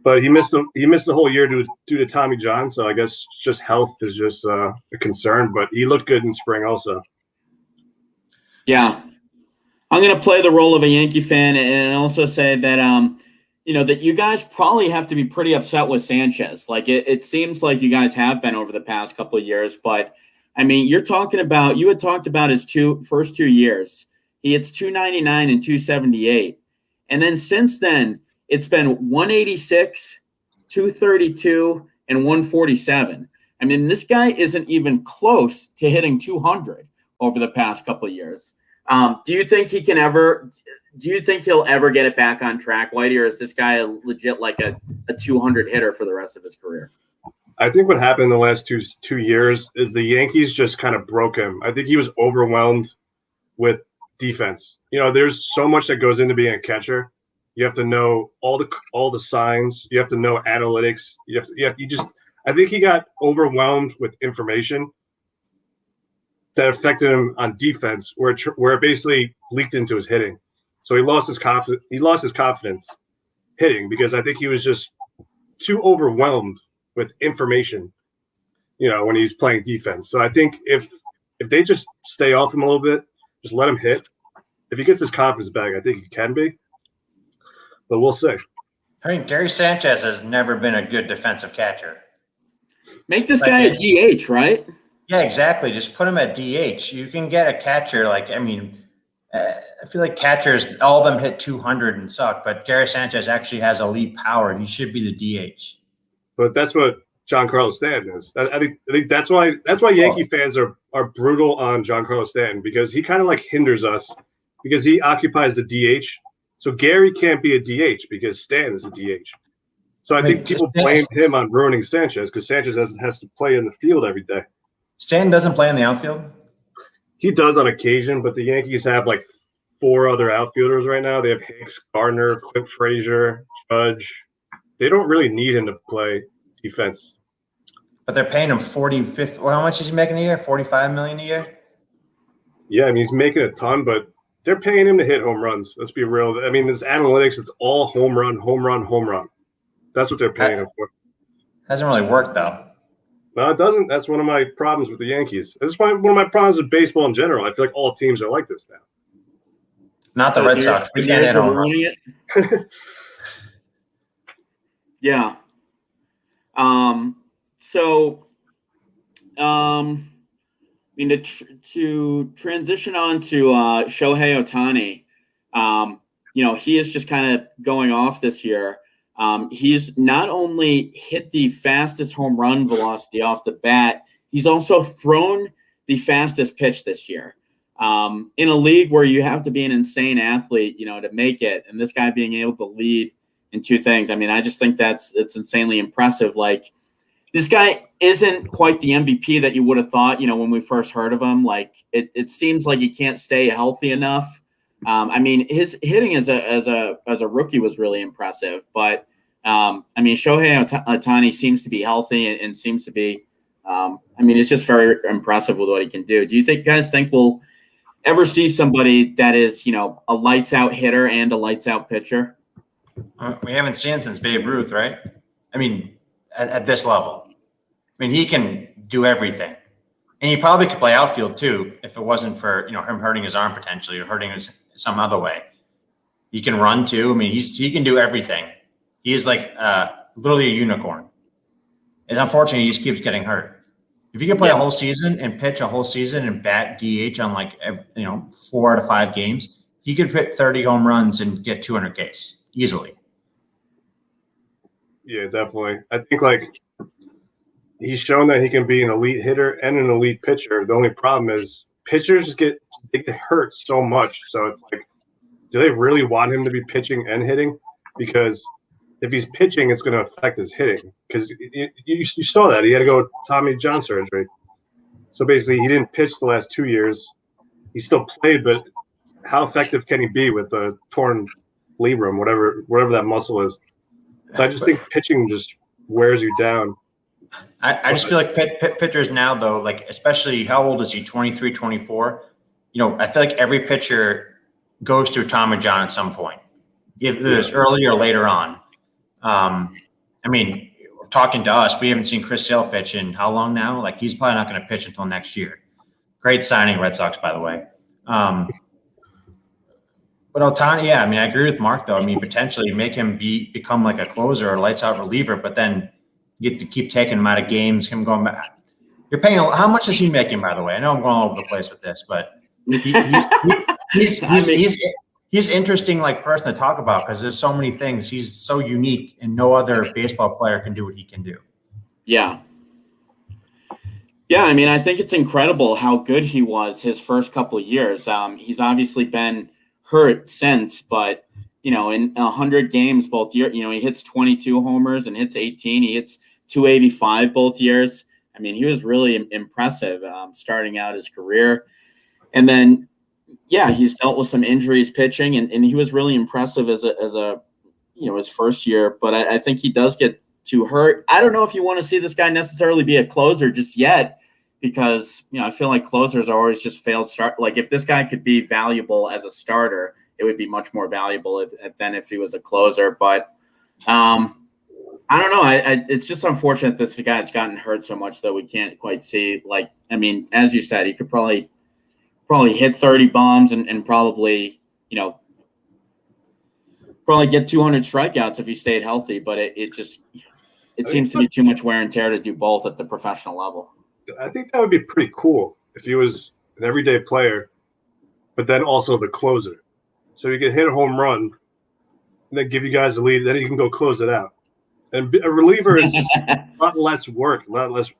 But he missed the whole year due to Tommy John. So I guess just health is just a concern. But he looked good in spring also. Yeah, I'm going to play the role of a Yankee fan and also say that that you guys probably have to be pretty upset with Sanchez. Like it seems like you guys have been over the past couple of years, but I mean, you had talked about his first 2 years. He hits 299 and 278. And then since then, it's been 186, 232, and 147. I mean, this guy isn't even close to hitting 200 over the past couple of years. Do you think he'll ever get it back on track, Whitey, or is this guy legit like a 200 hitter for the rest of his career? I think what happened in the last two years is the Yankees just kind of broke him. I think he was overwhelmed with defense. There's so much that goes into being a catcher. You have to know all the signs. You have to know analytics. I think he got overwhelmed with information that affected him on defense, where it basically leaked into his hitting. So he lost his confidence hitting because I think he was just too overwhelmed with information, when he's playing defense. So I think if they just stay off him a little bit, just let him hit. If he gets his confidence back, I think he can be. But we'll see. I mean, Gary Sanchez has never been a good defensive catcher. Make this guy a DH, right? Yeah, exactly. Just put him at DH. You can get a catcher I feel like catchers, all of them hit 200 and suck, but Gary Sanchez actually has elite power. He should be the DH. But that's what Giancarlo Stanton is. I think that's why Yankee fans are brutal on Giancarlo Stanton, because he kind of like hinders us because he occupies the DH. So Gary can't be a DH because Stanton is a DH. So I think people blame him on ruining Sanchez because Sanchez has to play in the field every day. Stanton doesn't play in the outfield? He does on occasion, but the Yankees have like 4 other outfielders right now. They have Hanks, Gardner, Clint Frazier, Judge. They don't really need him to play defense. But they're paying him 40, how much is he making a year? $45 million a year? Yeah, I mean, he's making a ton, but they're paying him to hit home runs. Let's be real. I mean, this analytics, it's all home run, home run, home run. That's what they're paying him for. Hasn't really worked, though. No, it doesn't. That's one of my problems with the Yankees. That's one of my problems with baseball in general. I feel like all teams are like this now. Not the Red Sox. We can't hit home runs. Yeah. mean, to transition on to Shohei Ohtani, he is just kind of going off this year. He's not only hit the fastest home run velocity off the bat, he's also thrown the fastest pitch this year. In a league where you have to be an insane athlete, to make it, and this guy being able to lead in two things. I mean, I just think it's insanely impressive. Like, this guy isn't quite the MVP that you would have thought, when we first heard of him. Like, it seems like he can't stay healthy enough. I mean, his hitting as a rookie was really impressive, but Shohei Ohtani seems to be healthy and seems to be. It's just very impressive with what he can do. Do you guys think we'll ever see somebody that is, a lights out hitter and a lights out pitcher? We haven't seen since Babe Ruth, right? I mean, at this level. I mean, he can do everything. And he probably could play outfield too if it wasn't for, him hurting his arm potentially or hurting his some other way. He can run too. I mean, he can do everything. He's like literally a unicorn. And unfortunately, he just keeps getting hurt. If you could play a whole season and pitch a whole season and bat DH on 4 out of 5 games, he could hit 30 home runs and get 200 Ks easily. Yeah, definitely. I think he's shown that he can be an elite hitter and an elite pitcher. The only problem is pitchers get hurt so much. So it's like, do they really want him to be pitching and hitting? Because if he's pitching, it's going to affect his hitting. Because you saw that. He had to go with Tommy John surgery. So basically, he didn't pitch the last 2 years. He still played, but how effective can he be with a torn labrum, whatever that muscle is? So I just think pitching just wears you down. I just feel like pitchers now, though, like especially how old is he? 23, 24? I feel like every pitcher goes through Tommy John at some point, either it's early or later on. Talking to us, we haven't seen Chris Sale pitch in how long now? Like, he's probably not going to pitch until next year. Great signing, Red Sox, by the way. But Ohtani, I agree with Mark, though. Potentially make him become like a closer or lights out reliever, but then you have to keep taking him out of games, him going back. You're paying how much is he making, by the way? I know I'm going all over the place with this, but he's interesting, person to talk about because there's so many things. He's so unique, and no other baseball player can do what he can do. Yeah. Yeah, I think it's incredible how good he was his first couple of years. He's obviously been hurt since, but in 100 games both years, he hits 22 homers and hits 18. He hits 285 both years. He was really impressive starting out his career. And then, he's dealt with some injuries pitching, and he was really impressive as a his first year. But I think he does get too hurt. I don't know if you want to see this guy necessarily be a closer just yet, because I feel like closers are always just failed start. Like, if this guy could be valuable as a starter, it would be much more valuable than if he was a closer. But I don't know. It's just unfortunate this guy's gotten hurt so much that we can't quite see. As you said, he could probably hit 30 bombs and probably get 200 strikeouts if he stayed healthy. But it seems to be too much wear and tear to do both at the professional level. I think that would be pretty cool if he was an everyday player, but then also the closer. So he could hit a home run and then give you guys a lead. Then he can go close it out. And a reliever is just a lot less work, a lot less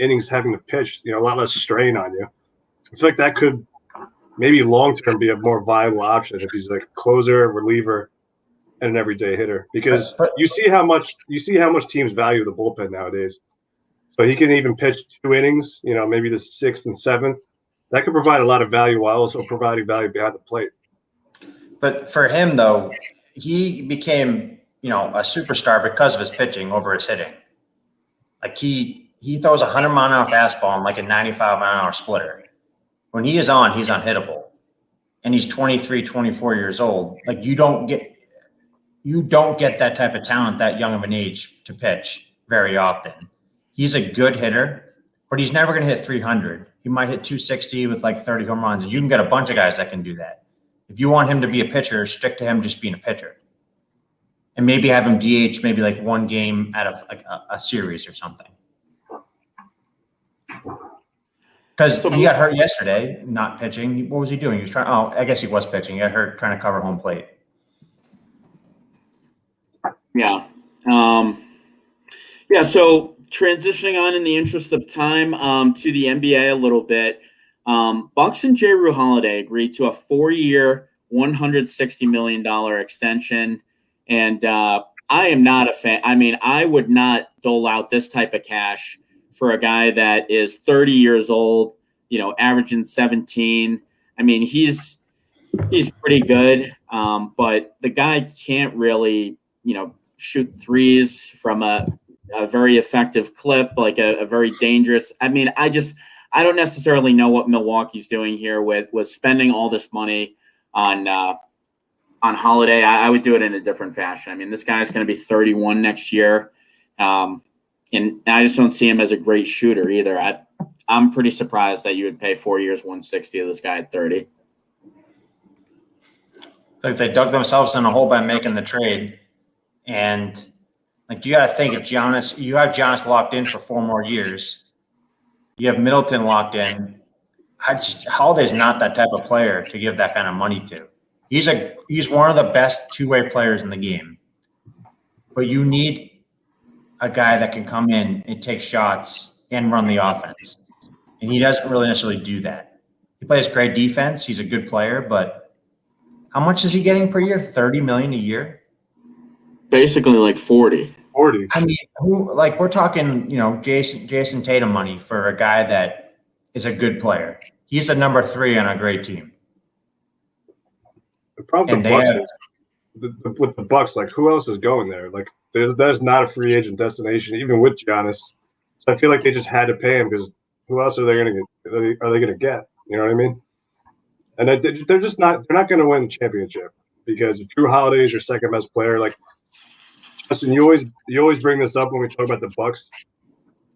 innings having to pitch, a lot less strain on you. I feel like that could maybe long-term be a more viable option if he's like a closer, reliever, and an everyday hitter. Because you see how much teams value the bullpen nowadays. So he can even pitch 2 innings, maybe the 6th and 7th. That could provide a lot of value while also providing value behind the plate. But for him, though, he became, a superstar because of his pitching over his hitting. Like, he throws a 100-mile-an-hour fastball and like a 95-mile-an-hour splitter. When he is on, he's unhittable. And he's 23, 24 years old. Like, you don't get that type of talent that young of an age to pitch very often. He's a good hitter, but he's never going to hit 300. He might hit 260 with like 30 home runs. And you can get a bunch of guys that can do that. If you want him to be a pitcher, stick to him just being a pitcher. And maybe have him DH maybe like 1 game out of like a series or something. Because he got hurt yesterday, not pitching. What was he doing? He was trying. Oh, I guess he was pitching. He got hurt trying to cover home plate. Yeah. So transitioning on in the interest of time to the NBA a little bit. Bucks and J. Rue Holiday agreed to a 4-year, $160 million extension. And I am not a fan. I mean, I would not dole out this type of cash for a guy that is 30 years old, averaging 17. I mean, he's pretty good, but the guy can't really, shoot threes from a very effective clip, like a very dangerous. I mean, I don't necessarily know what Milwaukee's doing here with spending all this money on Holiday. I would do it in a different fashion. I mean, this guy's going to be 31 next year. And I just don't see him as a great shooter either. I'm pretty surprised that you would pay 4 years, 160 of this guy at 30. Like they dug themselves in a hole by making the trade. And like you got to think, if you have Giannis locked in for 4 more years, you have Middleton locked in. Holiday's not that type of player to give that kind of money to. He's one of the best two-way players in the game. But you need a guy that can come in and take shots and run the offense. And he doesn't really necessarily do that. He plays great defense. He's a good player, but how much is he getting per year? $30 million a year? Basically like 40. I mean, we're talking, Jason Tatum money for a guy that is a good player. He's a number 3 on a great team. The problem with the Bucks is with the Bucks, like who else is going there? Like there's not a free agent destination, even with Giannis. So I feel like they just had to pay him because who else are they going to get? You know what I mean? And they're just not. They're not going to win the championship because Drew Holiday is your second best player. Like Justin, you always bring this up when we talk about the Bucks.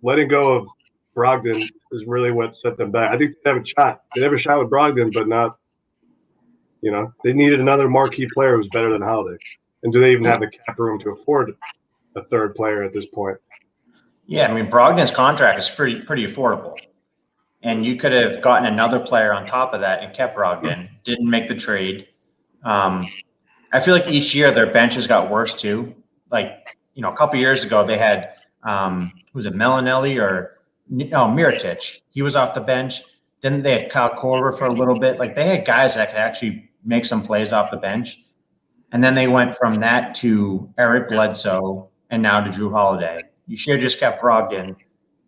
Letting go of Brogdon is really what set them back. I think they have a shot. They have a shot with Brogdon, but not. They needed another marquee player who's better than Holiday. And do they even have the cap room to afford a third player at this point? Yeah, I mean, Brogdon's contract is pretty affordable. And you could have gotten another player on top of that and kept Brogdon. Didn't make the trade. I feel like each year their benches got worse too. Like, a couple years ago they had was it Melanelli or Mirotic? He was off the bench. Then they had Kyle Korver for a little bit. Like they had guys that could actually make some plays off the bench. And then they went from that to Eric Bledsoe and now to Drew Holiday. You should have just kept Brogdon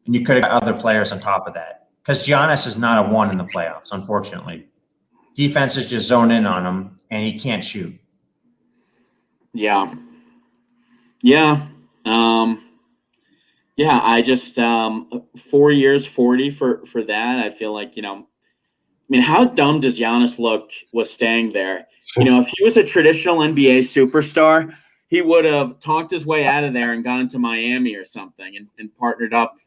and you could have got other players on top of that. Because Giannis is not a 1 in the playoffs, unfortunately. Defenses just zone in on him and he can't shoot. Yeah. I just 4 years, 40 for that. I feel like, how dumb does Giannis look was staying there? If he was a traditional NBA superstar, he would have talked his way out of there and gone to Miami or something and partnered up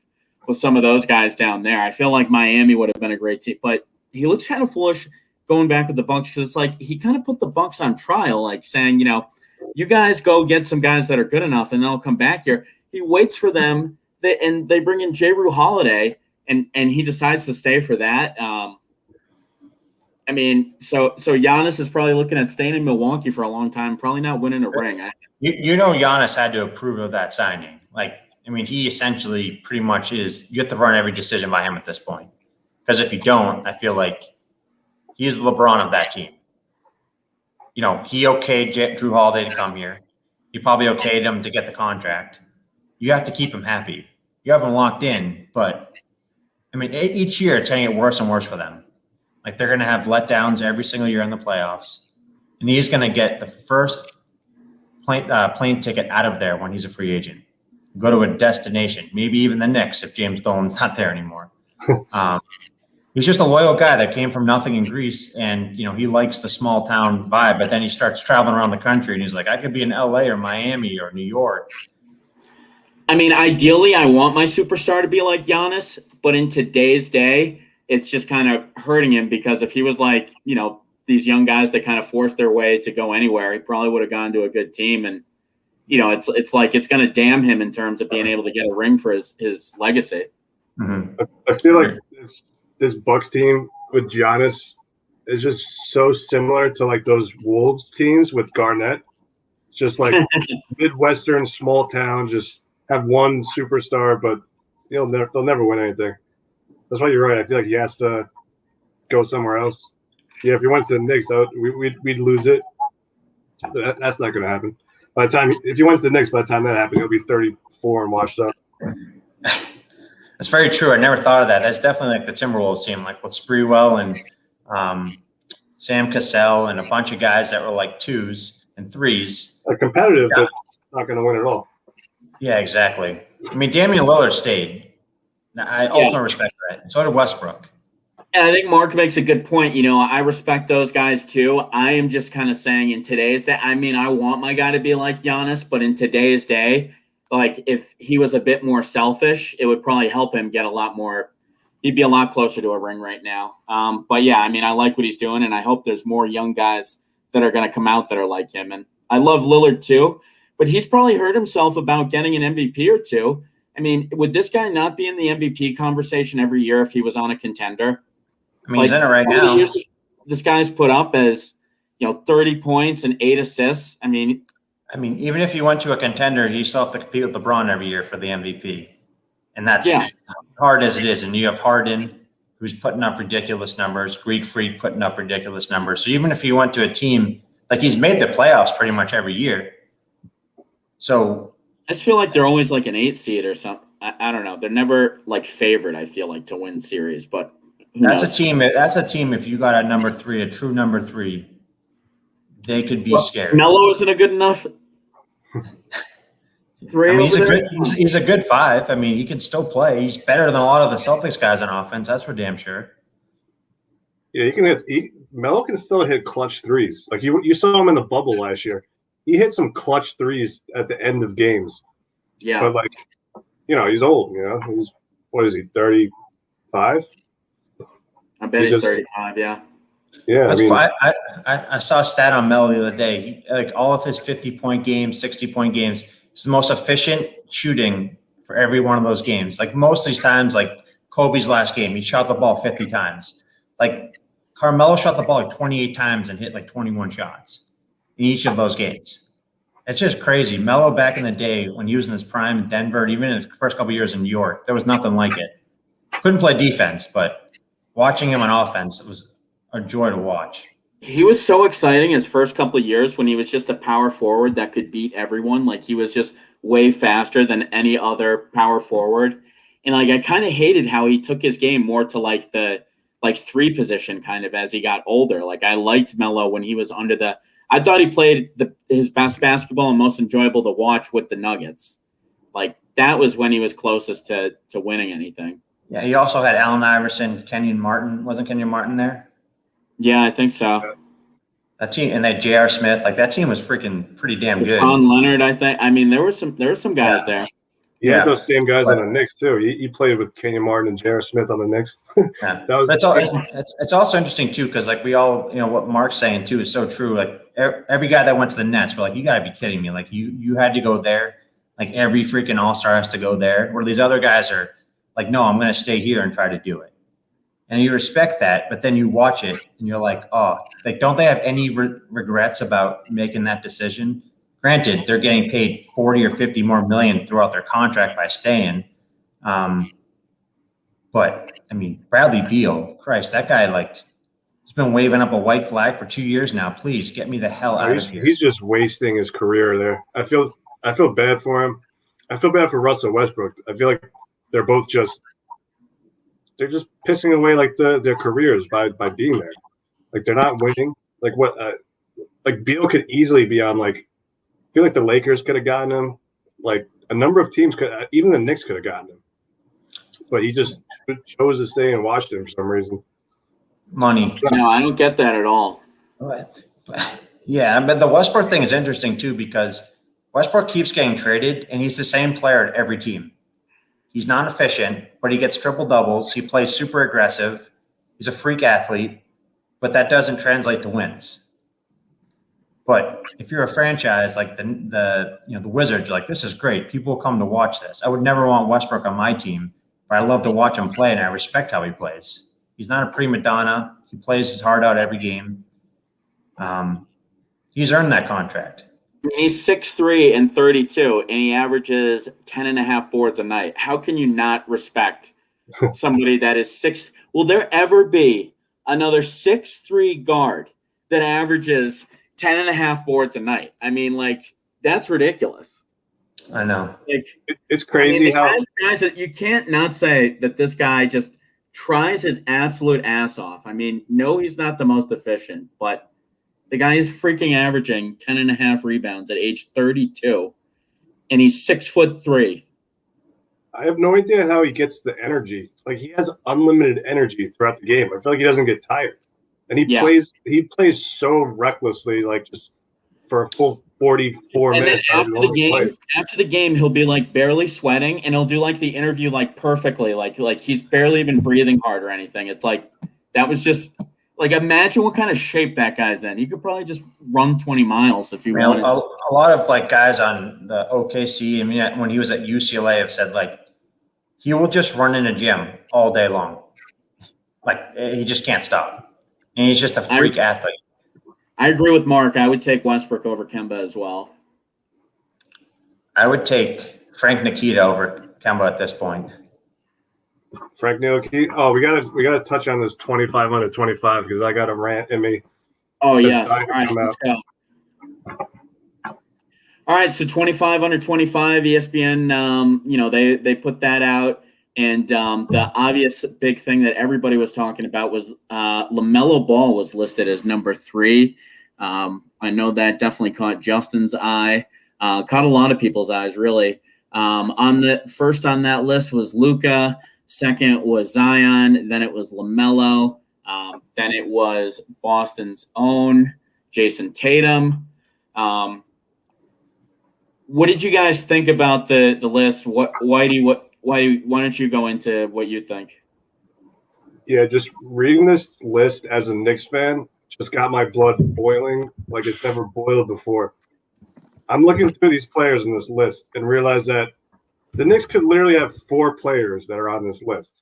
with some of those guys down there. I feel like Miami would have been a great team, but he looks kind of foolish going back with the Bucks because it's like he kind of put the Bucks on trial, like saying, you guys go get some guys that are good enough and they'll come back here. He waits for them and they bring in J. Rue Holiday and he decides to stay for that. So Giannis is probably looking at staying in Milwaukee for a long time, probably not winning a ring. Giannis had to approve of that signing. He essentially pretty much is – you have to run every decision by him at this point. Because if you don't, I feel like he's the LeBron of that team. He okayed Drew Holiday to come here. He probably okayed him to get the contract. You have to keep him happy. You have him locked in, but, each year it's going to get worse and worse for them. Like, they're going to have letdowns every single year in the playoffs. And he's going to get the first plane ticket out of there when he's a free agent. Go to a destination, maybe even the Knicks if James Dolan's not there anymore. He's just a loyal guy that came from nothing in Greece, and he likes the small town vibe. But then he starts traveling around the country, and he's like, I could be in LA or Miami or New York. Ideally, I want my superstar to be like Giannis, but in today's day, it's just kind of hurting him because if he was like, these young guys that kind of force their way to go anywhere, he probably would have gone to a good team. And, it's like it's going to damn him in terms of being able to get a ring for his legacy. Mm-hmm. I feel like this Bucks team with Giannis is just so similar to like those Wolves teams with Garnett. It's just like Midwestern small town, just have one superstar, but they'll never win anything. That's why you're right. I feel like he has to go somewhere else. Yeah, if he went to the Knicks, we'd lose it. That's not going to happen. By the time if he went to the Knicks, by the time that happened, he'll be 34 and washed up. That's very true. I never thought of that. That's definitely like the Timberwolves team, like with Sprewell and Sam Cassell and a bunch of guys that were like 2s and 3s. Like competitive, but not going to win at all. Yeah, exactly. I mean, Damian Lillard stayed. I ultimately respect that. So did Westbrook. And I think Mark makes a good point. I respect those guys too. I am just kind of saying in today's day, I mean, I want my guy to be like Giannis, but in today's day, like if he was a bit more selfish, it would probably help him get a lot more. He'd be a lot closer to a ring right now. But yeah, I mean, I like what he's doing, and I hope there's more young guys that are going to come out that are like him. And I love Lillard too, but he's probably hurt himself about getting an MVP or two. I mean, would this guy not be in the MVP conversation every year if he was on a contender? I mean, he's in it right now. This guy's put up as 30 points and 8 assists. I mean, even if he went to a contender, he still have to compete with LeBron every year for the MVP, and that's hard as it is. And you have Harden, who's putting up ridiculous numbers, Greek Freak putting up ridiculous numbers. So even if he went to a team like he's made the playoffs pretty much every year, so I just feel like they're always like an 8 seed or something. I don't know. They're never like favored. I feel like to win series, but. That's a team. That's a team. If you got a number 3, a true number 3, they could be scared. Melo isn't a good enough. He's a good 5. I mean, he can still play. He's better than a lot of the Celtics guys on offense. That's for damn sure. Yeah, Melo can still hit clutch threes. Like you saw him in the bubble last year. He hit some clutch threes at the end of games. Yeah, but like, he's old. He's what is he? 35. I bet he's 35, yeah. Yeah, I saw a stat on Melo the other day. Like all of his 50-point games, 60-point games, it's the most efficient shooting for every one of those games. Like most of these times, like Kobe's last game, he shot the ball 50 times. Like Carmelo shot the ball like 28 times and hit like 21 shots in each of those games. It's just crazy. Melo back in the day when he was in his prime in Denver, even in his first couple of years in New York, there was nothing like it. Couldn't play defense, but watching him on offense was a joy to watch. He was so exciting his first couple of years when he was just a power forward that could beat everyone. Like he was just way faster than any other power forward. And like I kind of hated how he took his game more to like the 3 position kind of as he got older. Like I liked Melo when he was I thought he played his best basketball and most enjoyable to watch with the Nuggets. Like that was when he was closest to winning anything. Yeah, he also had Allen Iverson, Kenyon Martin. Wasn't Kenyon Martin there? Yeah, I think so. That team and that J.R. Smith, like that team was freaking pretty damn good. Sean Leonard, I think. I mean, there were some guys there. He had those same guys on the Knicks too. He played with Kenyon Martin and J.R. Smith on the Knicks. It's also interesting too because like we all, what Mark's saying too is so true. Like every guy that went to the Nets, we're like, you got to be kidding me. Like you had to go there. Like every freaking all-star has to go there. Where these other guys are like, no, I'm going to stay here and try to do it. And you respect that, but then you watch it and you're like, oh, like, don't they have any regrets about making that decision? Granted, they're getting paid 40 or 50 more million throughout their contract by staying. But I mean, Bradley Beal, Christ, that guy, like, he's been waving up a white flag for 2 years now. Please get me the hell out of here. He's just wasting his career there. I feel bad for him. I feel bad for Russell Westbrook. I feel like they're both they're just pissing away like their careers by being there. Like they're not winning. Like what? Like Beal could easily be on like. I feel like the Lakers could have gotten him. Like a number of teams could, even the Knicks could have gotten him. But he just chose to stay and watch him for some reason. Money. No, I don't get that at all. Yeah, but the Westbrook thing is interesting too because Westbrook keeps getting traded, and he's the same player at every team. He's not efficient, but he gets triple doubles. He plays super aggressive. He's a freak athlete, but that doesn't translate to wins. But if you're a franchise like the Wizards, you're like, this is great. People will come to watch this. I would never want Westbrook on my team, but I love to watch him play, and I respect how he plays. He's not a prima donna. He plays his heart out every game. He's earned that contract. He's 6'3" and 32, and he averages 10.5 boards a night. How can you not respect somebody that is 6? Will there ever be another 6'3" guard that averages 10.5 boards a night? I mean, like, that's ridiculous. I know. Like, it's crazy how guys that you can't not say that this guy just tries his absolute ass off. I mean, no, he's not the most efficient, but the guy is freaking averaging 10.5 rebounds at age 32, and he's 6'3". I have no idea how he gets the energy. Like, he has unlimited energy throughout the game. I feel like he doesn't get tired, and he plays so recklessly, like just for a full 44 and minutes. Then after the game, he'll be like barely sweating, and he'll do like the interview like perfectly, like he's barely even breathing hard or anything. It's like that was just. Like, imagine what kind of shape that guy's in. He could probably just run 20 miles if he wanted. A lot of, like, guys on the OKC, I mean, when he was at UCLA, have said, like, he will just run in a gym all day long. Like, he just can't stop. And he's just a freak athlete. I agree with Mark. I would take Westbrook over Kemba as well. I would take Frank Nikita over Kemba at this point. Frank Ntilikina. Oh, we gotta touch on this 25 under 25 because I got a rant in me. Oh yes. All right, let's go. All right, so 25 under 25, ESPN. They put that out, and the obvious big thing that everybody was talking about was LaMelo Ball was listed as number 3. I know that definitely caught Justin's eye, caught a lot of people's eyes, really. On that list was Luka. Second was Zion, then it was LaMelo, then it was Boston's own Jason Tatum. What did you guys think about the list? Why don't you go into what you think? Yeah, just reading this list as a Knicks fan just got my blood boiling like it's never boiled before. I'm looking through these players in this list and realize that the Knicks could literally have 4 players that are on this list.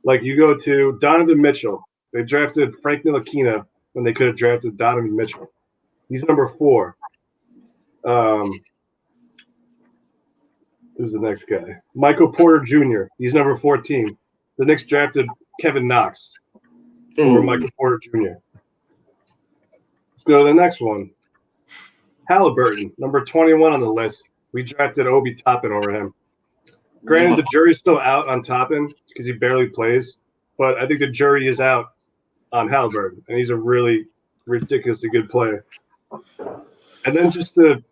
Like, you go to Donovan Mitchell. They drafted Frank Ntilikina when they could have drafted Donovan Mitchell. He's number 4. Who's the next guy? Michael Porter Jr. He's number 14. The Knicks drafted Kevin Knox over Michael Porter Jr. Let's go to the next one. Halliburton, number 21 on the list. We drafted Obi Toppin over him. Granted, the jury's still out on Toppin because he barely plays, but I think the jury is out on Halliburton, and he's a really ridiculously good player. And then just to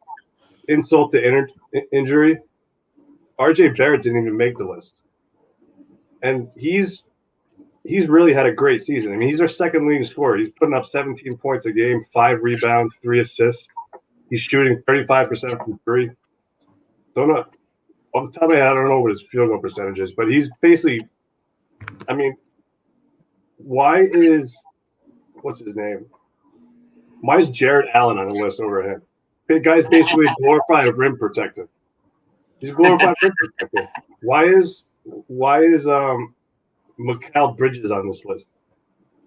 insult the injury, RJ Barrett didn't even make the list. And he's really had a great season. I mean, he's our second leading scorer. He's putting up 17 points a game, 5 rebounds, 3 assists. He's shooting 35% from 3. Don't know. Off the top of my head, I don't know what his field goal percentage is, but he's basically – I mean, what's his name? Why is Jared Allen on the list over him? The guy's basically a glorified rim protector. He's a glorified rim protector. Why is Mikal Bridges on this list?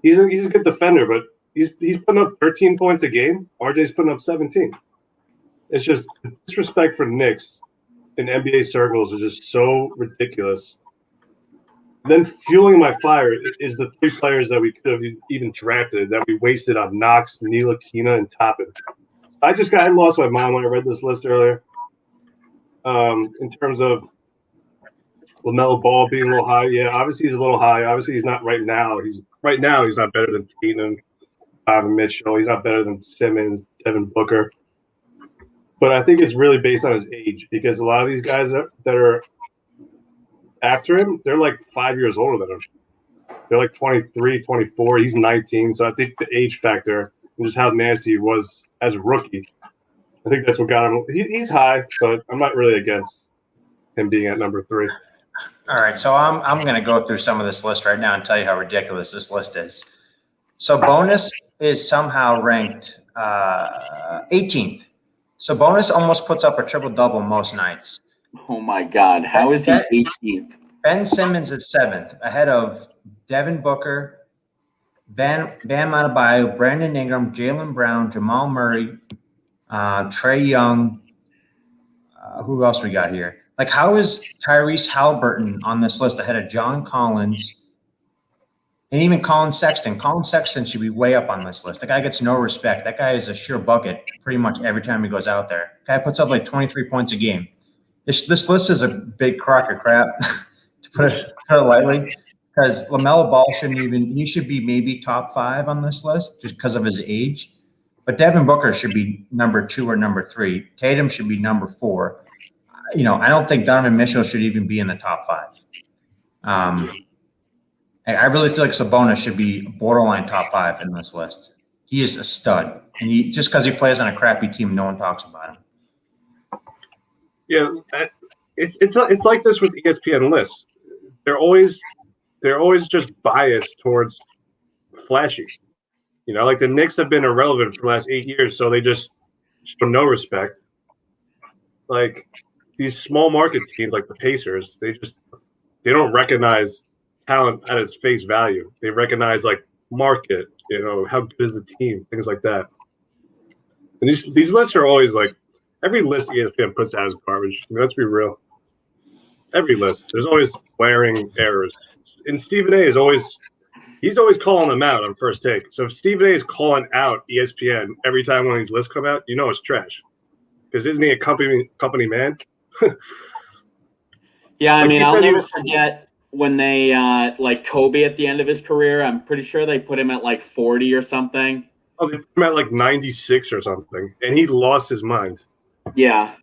He's a good defender, but he's putting up 13 points a game. RJ's putting up 17. It's just disrespect for Knicks in NBA circles is just so ridiculous. Then fueling my fire is the 3 players that we could have even drafted that we wasted on Knox, Ntilikina, and Toppin. I lost my mind when I read this list earlier. In terms of LaMelo Ball being a little high, yeah, obviously he's a little high. Obviously he's not right now. He's not better than Tatum, Donovan Mitchell. He's not better than Simmons, Devin Booker. But I think it's really based on his age because a lot of these guys that are after him, they're like 5 years older than him. They're like 23, 24. He's 19. So I think the age factor and just how nasty he was as a rookie, I think that's what got him. He's high, but I'm not really against him being at number 3. All right, so I'm going to go through some of this list right now and tell you how ridiculous this list is. So Bonus is somehow ranked 18th. So Bonus almost puts up a triple-double most nights. Oh, my God. How is he 18th? Ben Simmons is 7th, ahead of Devin Booker, Bam Adebayo, Brandon Ingram, Jaylen Brown, Jamal Murray, Trey Young. Who else we got here? Like, how is Tyrese Halliburton on this list ahead of John Collins and even Colin Sexton? Colin Sexton should be way up on this list. The guy gets no respect. That guy is a sure bucket pretty much every time he goes out there. Guy puts up like 23 points a game. This list is a big crock of crap, to put it lightly, because LaMelo Ball he should be maybe top 5 on this list just because of his age. But Devin Booker should be number 2 or number 3. Tatum should be number 4. I don't think Donovan Mitchell should even be in the top 5. I really feel like Sabonis should be borderline top 5 in this list. He is a stud, and just because he plays on a crappy team, no one talks about him. Yeah, it's like this with ESPN lists. They're always just biased towards flashy. Like the Knicks have been irrelevant for the last 8 years, so they just show no respect. Like these small market teams, like the Pacers, they don't recognize talent at its face value. They recognize like market, how good is the team, things like that. And these lists are always like every list ESPN puts out is garbage. Let's be real. Every list, there's always glaring errors. And Stephen A. He's always calling them out on First Take. So if Stephen A. is calling out ESPN every time one of these lists come out, it's trash. Because isn't he a company man? Yeah, I mean, I'll never forget when they like Kobe at the end of his career. I'm pretty sure they put him at like 40 or something. Oh, they put him at like 96 or something, and he lost his mind. Yeah.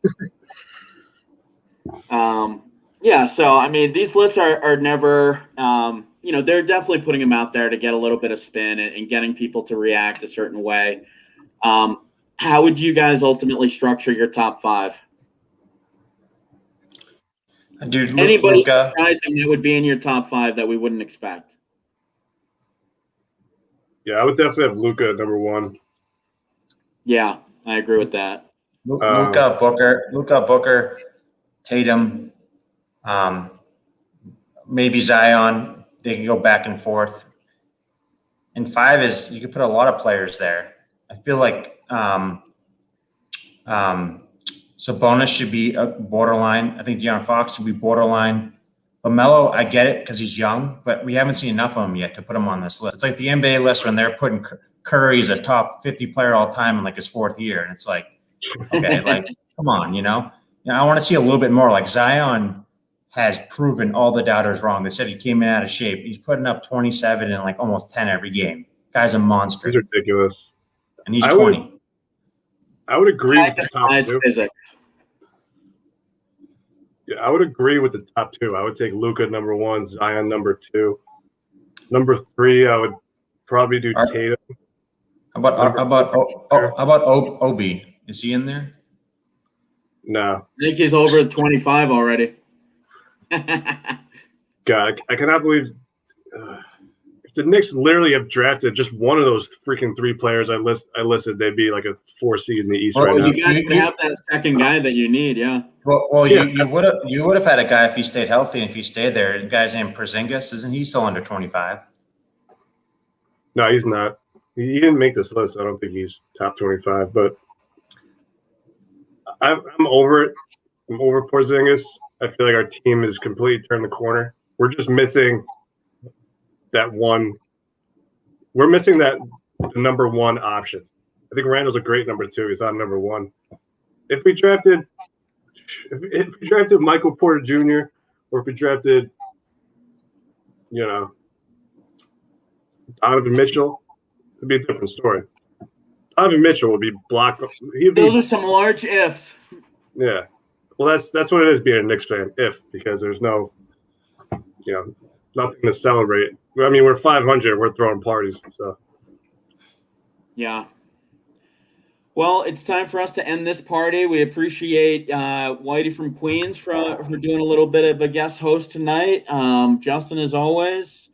Yeah, so I mean, these lists are never, they're definitely putting them out there to get a little bit of spin and getting people to react a certain way. How would you guys ultimately structure your top 5? Dude, anybody Luka, surprising that would be in your top 5 that we wouldn't expect? Yeah, I would definitely have Luka at number 1. Yeah, I agree with that. Luka Booker, Tatum, maybe Zion. They can go back and forth. And 5 is you could put a lot of players there. I feel like Sabonis should be a borderline. I think De'Aaron Fox should be borderline. LaMelo, I get it because he's young, but we haven't seen enough of him yet to put him on this list. It's like the NBA list when they're putting Curry as a top 50 player all time in like his 4th year. And it's like, okay, like, come on, I want to see a little bit more. Like Zion has proven all the doubters wrong. They said he came in out of shape. He's putting up 27 and like almost 10 every game. Guy's a monster. He's ridiculous. And he's 20. I would agree with the top 2. Physics. Yeah, I would agree with the top 2. I would take Luka number 1, Zion number 2. Number 3, I would probably do Tatum. How about Obi? Is he in there? No. I think he's over 25 already. God, I cannot believe if the Knicks literally have drafted just one of those freaking 3 players I listed, they'd be like a 4 seed in the East right now. You guys can have that second guy that you need, yeah. Well, yeah. you would have had a guy if he stayed healthy and if he stayed there. The guy's named Porzingis. Isn't he still under 25? No, he's not. He didn't make this list. I don't think he's top 25, but I'm over it. I'm over Porzingis. I feel like our team has completely turned the corner. We're just missing that one. We're missing the number 1 option. I think Randall's a great number 2. He's not number 1. If we drafted Michael Porter Jr. or if we drafted, Donovan Mitchell, it'd be a different story. Donovan Mitchell would be blocked. Those are some large ifs. Yeah. Well, that's what it is being a Knicks fan, because there's no, nothing to celebrate. I mean, we're 500. We're throwing parties. So. Yeah. Well, it's time for us to end this party. We appreciate Whitey from Queens for doing a little bit of a guest host tonight. Justin, as always.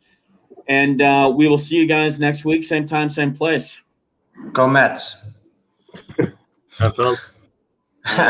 And we will see you guys next week. Same time, same place. Go Mets. That's all.